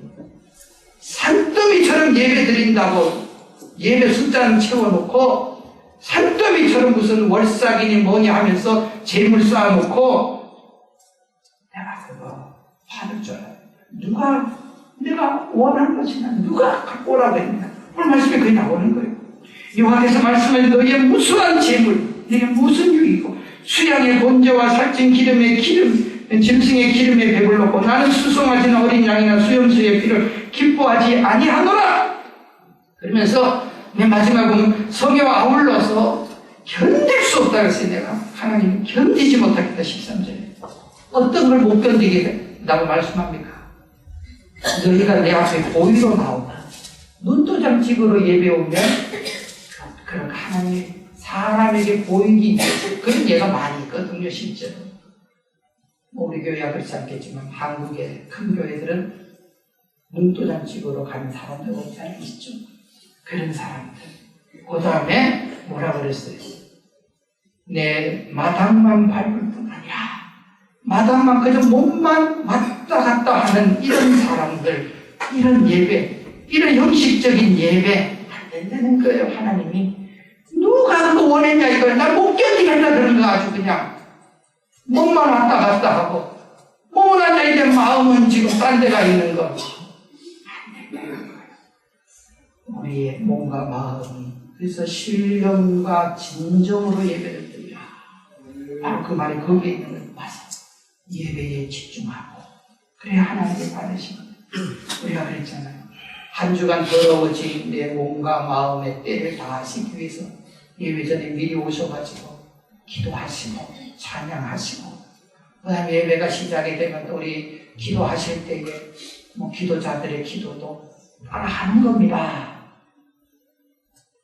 [SPEAKER 3] 산더미처럼 예배 드린다고 예배 숫자는 채워놓고 산더미처럼 무슨 월삭이니 뭐니 하면서 재물 쌓아놓고, 내가 그거 받을 줄 알아요. 누가 내가 원하는 것이나 누가 갖고 오라고 했냐. 오늘 말씀에 그게 나오는 거예요. 여호와께서 말씀하신 너희의 무수한 재물, 너희의 무슨 유익이고 수양의 번제와 살찐 기름의 짐승의 기름에 배불렀고 나는 수송하지는 어린 양이나 수염수의 피를 기뻐하지 아니하노라. 그러면서 맨 마지막에 보면 성경 아울러서 견딜 수 없다 그랬어요. 내가 하나님이 견디지 못하겠다. 13절에 어떤 걸 못 견디겠다고 말씀합니까? 너희가 내 앞에 보위로 나오다. 눈도장 찍으러 예배 오면 그런 하나님 사람에게 보이기 위해서 그런 예가 많이 있거든요. 실제로 우리 교회가 그렇지 않겠지만 한국의 큰 교회들은 눈도장 찍으러 가는 사람들 없잖아요. 있죠. 그런 사람들. 그 다음에 뭐라 그랬어요? 내 마당만 밟을 뿐 아니라 마당만 그저 몸만 왔다 갔다 하는 이런 사람들, 이런 예배, 이런 형식적인 예배 안 된다는 거예요. 하나님이 누가 그거 원했냐 이거야. 나 못 견디겠다 그런 거 아주 그냥 몸만 왔다 갔다 하고 몸은 앉아있는데 마음은 지금 딴 데가 있는 거. 우리의 몸과 마음이 그래서 신령과 진정으로 예배를 드려. 바로 그 말이 거기에 있는 거예요. 맞아. 예배에 집중하고 그래야 하나님을 받으시거든요. 우리가 그랬잖아요. 한 주간 더러워진 내 몸과 마음의 때를 다하시기 위해서 예배 전에 미리 오셔가지고 기도하시고 찬양하시고 그 다음에 예배가 시작이 되면 우리 기도하실 때에 기도자들의 기도도 따라 하는 겁니다.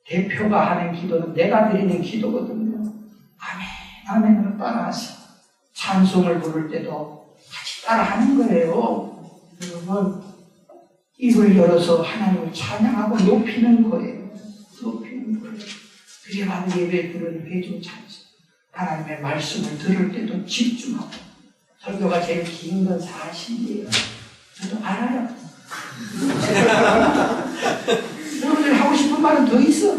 [SPEAKER 3] 대표가 하는 기도는 내가 드리는 기도거든요. 아멘, 아멘으로 따라하시고 찬송을 부를 때도 같이 따라하는 거예요. 여러분 입을 열어서 하나님을 찬양하고 높이는 거예요. 높이는 거예요. 그게 바로 예배 부르는 회중 찬송. 하나님의 말씀을 들을 때도 집중하고 설교가 제일 긴 건 사실이에요. 저도 알아요. 여러분들 하고 싶은 말은 더 있어.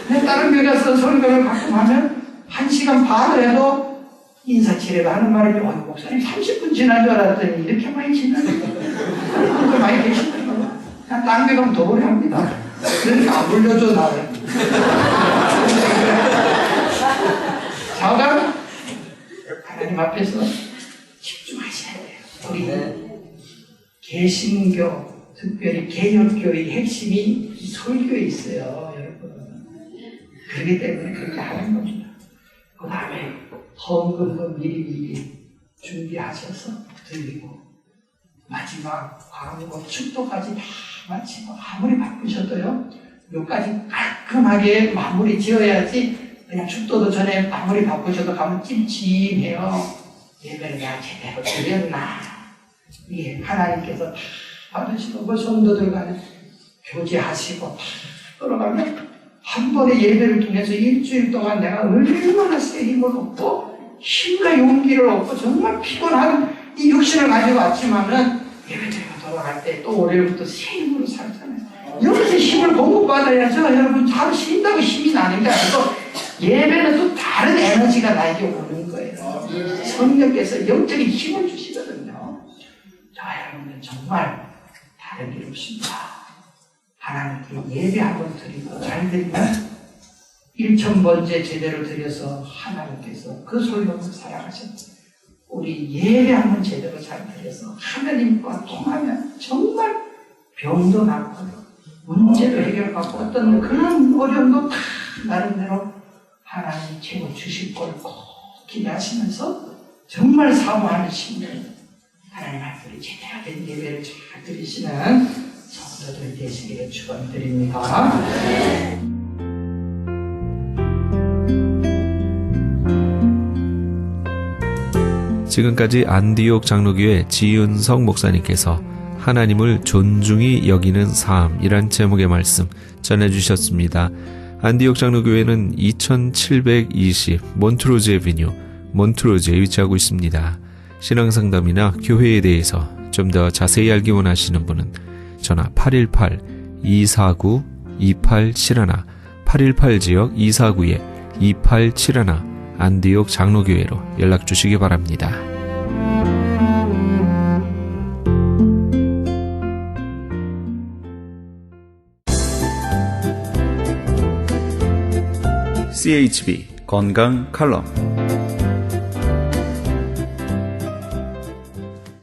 [SPEAKER 3] 내 다른 교회 가서 설교를 가끔 하면 1시간 반을 해도 인사치레가 하는 말이죠. 목사님 30분 지난 줄 알았더니 이렇게 많이 지나는 거예요. 많이 계시더라고요. 그냥 딴 데 가면 더 오래 합니다. 그러니까 안 불려줘 나를. 자가 하나님 앞에서 집중하셔야 돼요. 우리 개신교 특별히 개혁교의 핵심이 설교에 있어요, 여러분. 그렇기 때문에 그렇게 하는 겁니다. 그 다음에 헌금도 미리미리 준비하셔서 드리고 마지막 광고 축도까지 다 마치고 아무리 바쁘셔도요 여기까지 깔끔하게 마무리 지어야지 그냥 축도도 전에 아무리 바쁘셔도 가면 찜찜해요. 예배를 내가 제대로 드렸나. 예, 하나님께서 다 받으시고 그 성도들 간에 교제하시고 다 끌어가면 한 번의 예배를 통해서 일주일 동안 내가 얼마나 새 힘을 얻고 힘과 용기를 얻고 정말 피곤한 이 육신을 가지고 왔지만은 예배드리고 돌아갈 때 또 월요일부터 새 힘으로 살잖아요. 여기서 힘을 공급받아야죠. 여러분 잘 쉰다고 힘이 나는 게 아니고 예배는 또 다른 에너지가 나에게 오는 거예요. 성령께서 영적인 힘을 주시거든요. 자, 여러분들 정말 다른 일 없습니다. 하나님께 예배 한번 드리고 잘 드리면 1000번째 제대로 드려서 하나님께서 그 소리로 사랑하셨어요. 우리 예배 한번 제대로 잘 드려서 하나님과 통하면 정말 병도 낫고요. 문제도 해결받고 어떤 그런 어려움도 다 나름대로 하나님 최고 주실 걸 꼭 기대하시면서 정말 사모하는 심령 하나님 앞에 제대로 된 예배를 잘 드리시는 성도들 되시기를 축원드립니다.
[SPEAKER 1] 지금까지 안디옥 장로교회 지은성 목사님께서 하나님을 존중히 여기는 삶이란 제목의 말씀 전해주셨습니다. 안디옥 장로교회는 2720 몬트로즈 에비뉴 몬트로즈에 위치하고 있습니다. 신앙상담이나 교회에 대해서 좀 더 자세히 알기 원하시는 분은 전화 818-249-2871 818지역 249-2871 안디옥 장로교회로 연락 주시기 바랍니다. CHB 건강 칼럼.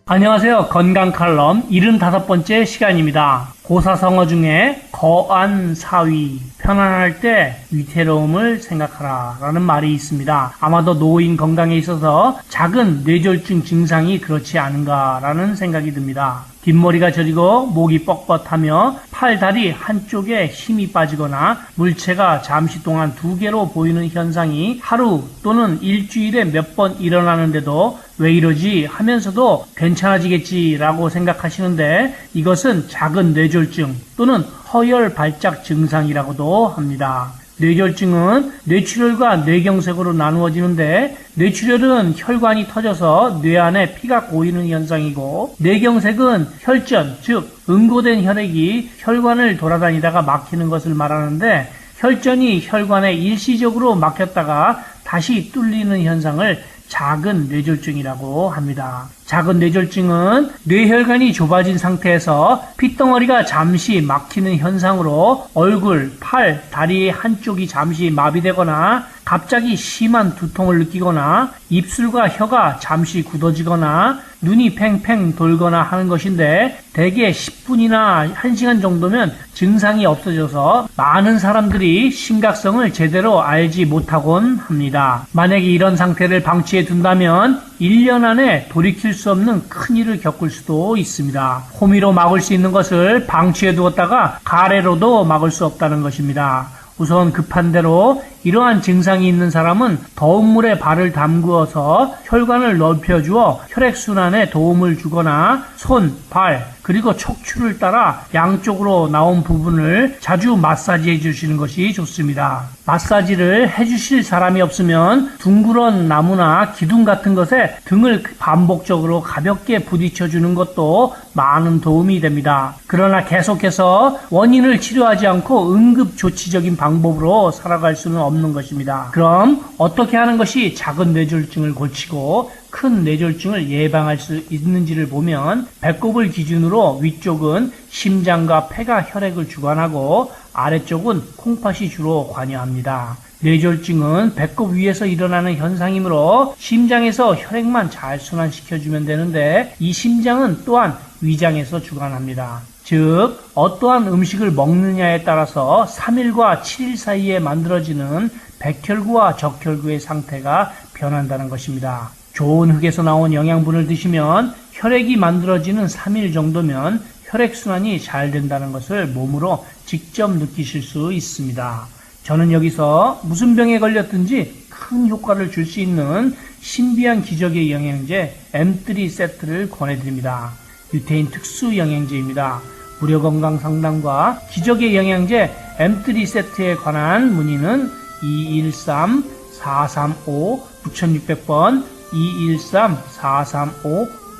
[SPEAKER 4] 안녕하세요. 건강 칼럼 75번째 시간입니다. 고사성어 중에 거안사위, 편안할 때 위태로움을 생각하라 라는 말이 있습니다. 아마도 노인 건강에 있어서 작은 뇌졸중 증상이 그렇지 않은가라는 생각이 듭니다. 뒷머리가 저리고 목이 뻣뻣하며 팔, 다리 한쪽에 힘이 빠지거나 물체가 잠시 동안 두 개로 보이는 현상이 하루 또는 일주일에 몇 번 일어나는데도 왜 이러지 하면서도 괜찮아지겠지라고 생각하시는데 이것은 작은 뇌졸중 또는 허열 발작 증상이라고도 합니다. 뇌졸중은 뇌출혈과 뇌경색으로 나누어지는데 뇌출혈은 혈관이 터져서 뇌 안에 피가 고이는 현상이고 뇌경색은 혈전, 즉 응고된 혈액이 혈관을 돌아다니다가 막히는 것을 말하는데 혈전이 혈관에 일시적으로 막혔다가 다시 뚫리는 현상을 작은 뇌졸중이라고 합니다. 작은 뇌졸중은 뇌혈관이 좁아진 상태에서 핏덩어리가 잠시 막히는 현상으로 얼굴, 팔, 다리의 한쪽이 잠시 마비되거나 갑자기 심한 두통을 느끼거나 입술과 혀가 잠시 굳어지거나 눈이 팽팽 돌거나 하는 것인데 대개 10분이나 1시간 정도면 증상이 없어져서 많은 사람들이 심각성을 제대로 알지 못하곤 합니다. 만약에 이런 상태를 방치해 둔다면 1년 안에 돌이킬 수 없는 큰일을 겪을 수도 있습니다. 호미로 막을 수 있는 것을 방치해 두었다가 가래로도 막을 수 없다는 것입니다. 우선 급한 대로 이러한 증상이 있는 사람은 더운 물에 발을 담그어서 혈관을 넓혀주어 혈액순환에 도움을 주거나 손, 발, 그리고 척추를 따라 양쪽으로 나온 부분을 자주 마사지해 주시는 것이 좋습니다. 마사지를 해주실 사람이 없으면 둥그런 나무나 기둥 같은 것에 등을 반복적으로 가볍게 부딪혀 주는 것도 많은 도움이 됩니다. 그러나 계속해서 원인을 치료하지 않고 응급조치적인 방법으로 살아갈 수는 없는 것입니다. 그럼 어떻게 하는 것이 작은 뇌졸중을 고치고 큰 뇌졸중을 예방할 수 있는지를 보면 배꼽을 기준으로 위쪽은 심장과 폐가 혈액을 주관하고 아래쪽은 콩팥이 주로 관여합니다. 뇌졸중은 배꼽 위에서 일어나는 현상이므로 심장에서 혈액만 잘 순환시켜주면 되는데 이 심장은 또한 위장에서 주관합니다. 즉 어떠한 음식을 먹느냐에 따라서 3일과 7일 사이에 만들어지는 백혈구와 적혈구의 상태가 변한다는 것입니다. 좋은 흙에서 나온 영양분을 드시면 혈액이 만들어지는 3일 정도면 혈액순환이 잘 된다는 것을 몸으로 직접 느끼실 수 있습니다. 저는 여기서 무슨 병에 걸렸든지 큰 효과를 줄 수 있는 신비한 기적의 영양제 M3 세트를 권해드립니다. 유태인 특수 영양제입니다. 무료 건강 상담과 기적의 영양제 M3 세트에 관한 문의는 213-435-9600번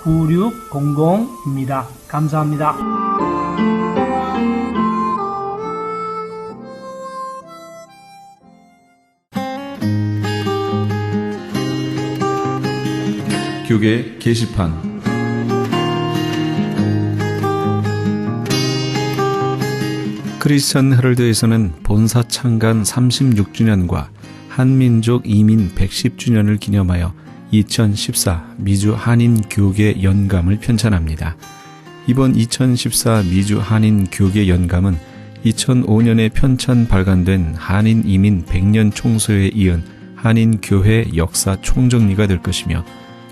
[SPEAKER 4] 213-435-9600입니다. 감사합니다.
[SPEAKER 1] 교계 게시판 크리스천 헤럴드에서는 본사 창간 36주년과 한민족 이민 110주년을 기념하여 2014 미주 한인 교계 연감을 편찬합니다. 이번 2014 미주 한인 교계 연감은 2005년에 편찬 발간된 한인 이민 100년 총서에 이은 한인 교회 역사 총정리가 될 것이며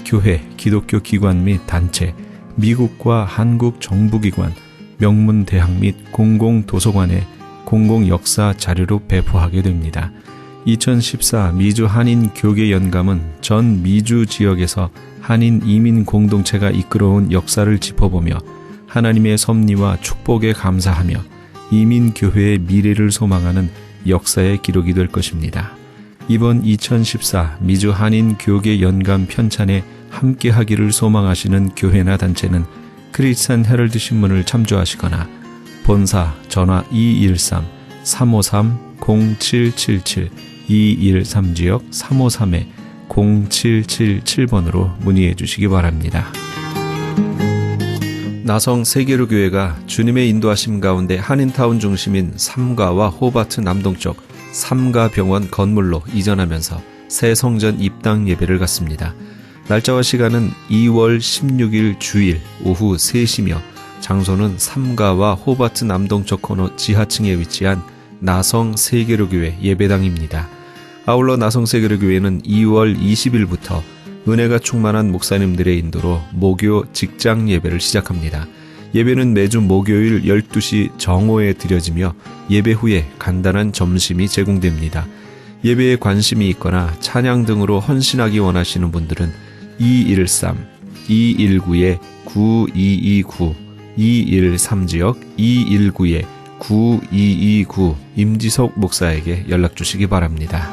[SPEAKER 1] 교회, 기독교 기관 및 단체, 미국과 한국 정부기관, 명문대학 및 공공도서관에 공공역사 자료로 배포하게 됩니다. 2014 미주 한인 교계 연감은 전 미주 지역에서 한인 이민 공동체가 이끌어온 역사를 짚어보며 하나님의 섭리와 축복에 감사하며 이민 교회의 미래를 소망하는 역사의 기록이 될 것입니다. 이번 2014 미주 한인 교계 연감 편찬에 함께하기를 소망하시는 교회나 단체는 크리스천 헤럴드 신문을 참조하시거나 본사 전화 213-353-0777 213지역 353-0777번으로 문의해 주시기 바랍니다. 나성 세계로 교회가 주님의 인도하심 가운데 한인타운 중심인 삼가와 호바트 남동쪽 삼가병원 건물로 이전하면서 새 성전 입당 예배를 갖습니다. 날짜와 시간은 2월 16일 주일 오후 3시며 장소는 삼가와 호바트 남동쪽 코너 지하층에 위치한 나성 세계로교회 예배당입니다. 아울러 나성 세계로교회는 2월 20일부터 은혜가 충만한 목사님들의 인도로 목요 직장 예배를 시작합니다. 예배는 매주 목요일 12시 정오에 드려지며 예배 후에 간단한 점심이 제공됩니다. 예배에 관심이 있거나 찬양 등으로 헌신하기 원하시는 분들은 213-219-9229 213지역 219-9229 임지석 목사에게 연락주시기 바랍니다.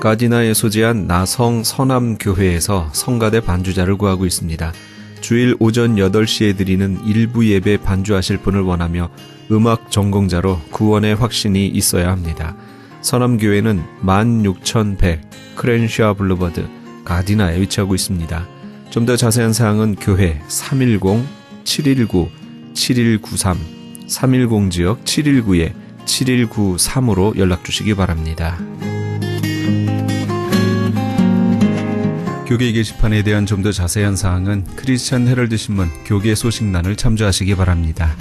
[SPEAKER 1] 가디나에 소재한 나성 서남교회에서 성가대 반주자를 구하고 있습니다. 주일 오전 8시에 드리는 일부 예배 반주하실 분을 원하며 음악 전공자로 구원의 확신이 있어야 합니다. 서남교회는 16100 크렌샤 블루버드 가디나에 위치하고 있습니다. 좀 더 자세한 사항은 교회 310-719-7193 310지역 719-7193으로 연락주시기 바랍니다. 교계 게시판에 대한 좀 더 자세한 사항은 크리스찬 헤럴드 신문 교계 소식란을 참조하시기 바랍니다.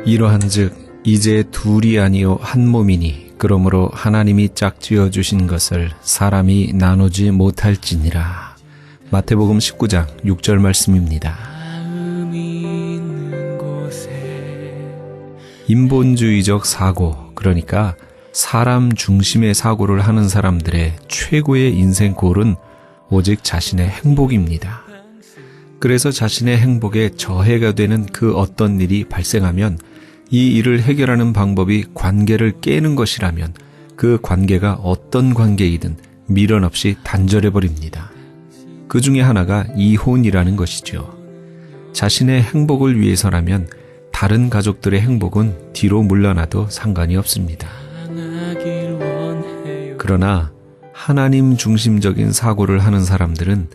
[SPEAKER 1] 이러한즉 이제 둘이 아니요 한 몸이니 그러므로 하나님이 짝지어 주신 것을 사람이 나누지 못할지니라. 마태복음 19장 6절 말씀입니다. 인본주의적 사고, 그러니까 사람 중심의 사고를 하는 사람들의 최고의 인생 골은 오직 자신의 행복입니다. 그래서 자신의 행복에 저해가 되는 그 어떤 일이 발생하면 이 일을 해결하는 방법이 관계를 깨는 것이라면 그 관계가 어떤 관계이든 미련 없이 단절해버립니다. 그 중에 하나가 이혼이라는 것이죠. 자신의 행복을 위해서라면 다른 가족들의 행복은 뒤로 물러나도 상관이 없습니다. 그러나 하나님 중심적인 사고를 하는 사람들은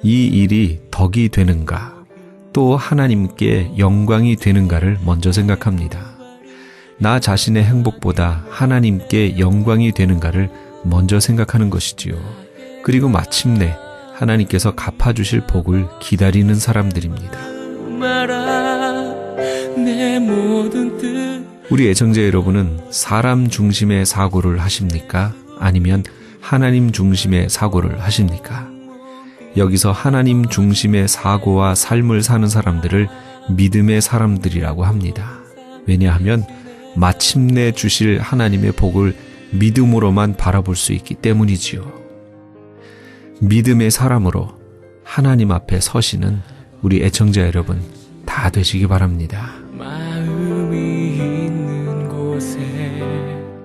[SPEAKER 1] 이 일이 덕이 되는가, 또 하나님께 영광이 되는가를 먼저 생각합니다. 나 자신의 행복보다 하나님께 영광이 되는가를 먼저 생각하는 것이지요. 그리고 마침내 하나님께서 갚아주실 복을 기다리는 사람들입니다. 우리 애청자 여러분은 사람 중심의 사고를 하십니까? 아니면 하나님 중심의 사고를 하십니까? 여기서 하나님 중심의 사고와 삶을 사는 사람들을 믿음의 사람들이라고 합니다. 왜냐하면 마침내 주실 하나님의 복을 믿음으로만 바라볼 수 있기 때문이지요. 믿음의 사람으로 하나님 앞에 서시는 우리 애청자 여러분 다 되시기 바랍니다.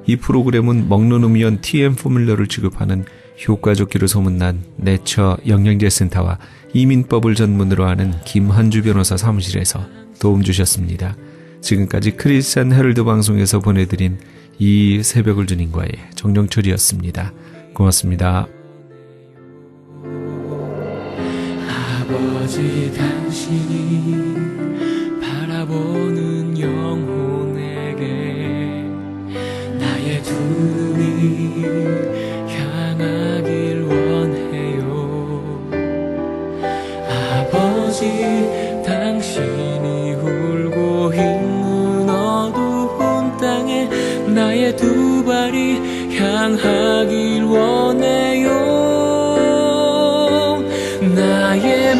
[SPEAKER 1] 이 프로그램은 먹는 음이온 TM 포뮬러를 취급하는 효과좋기로 소문난 내처 영양제 센터와 이민법을 전문으로 하는 김한주 변호사 사무실에서 도움 주셨습니다. 지금까지 크리스찬 헤럴드 방송에서 보내드린 이 새벽을 주님과의 정정철이었습니다. 고맙습니다.
[SPEAKER 5] 아버지 당신이 바라보는 영혼에게 나의 두 눈이 향하길 원해요. 아버지 당신이 울고 있는 어두운 땅에 나의 두 발이 향하길 원해요. 나의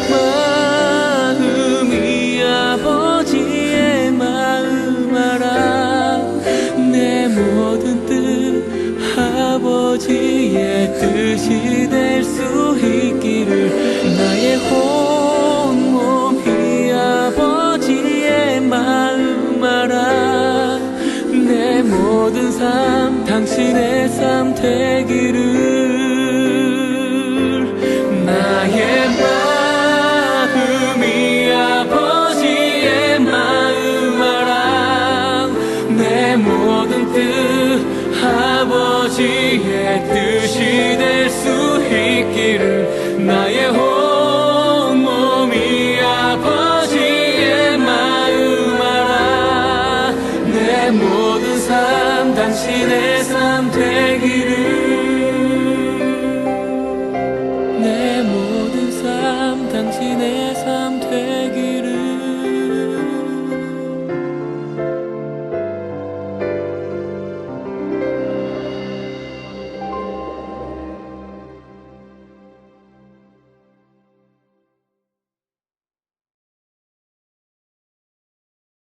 [SPEAKER 5] 마음이 아버지의 마음 알아. 내 모든 뜻 아버지의 뜻이 될 수 있기를. 나의 온몸이 아버지의 마음 알아. 내 모든 삶 당신의 삶 되기를. 나의 마음이 아버지의 마음 알아. 내 모든 뜻 아버지의 뜻이 될 수 있기를. 나의 온몸이 당신의 삶 되기를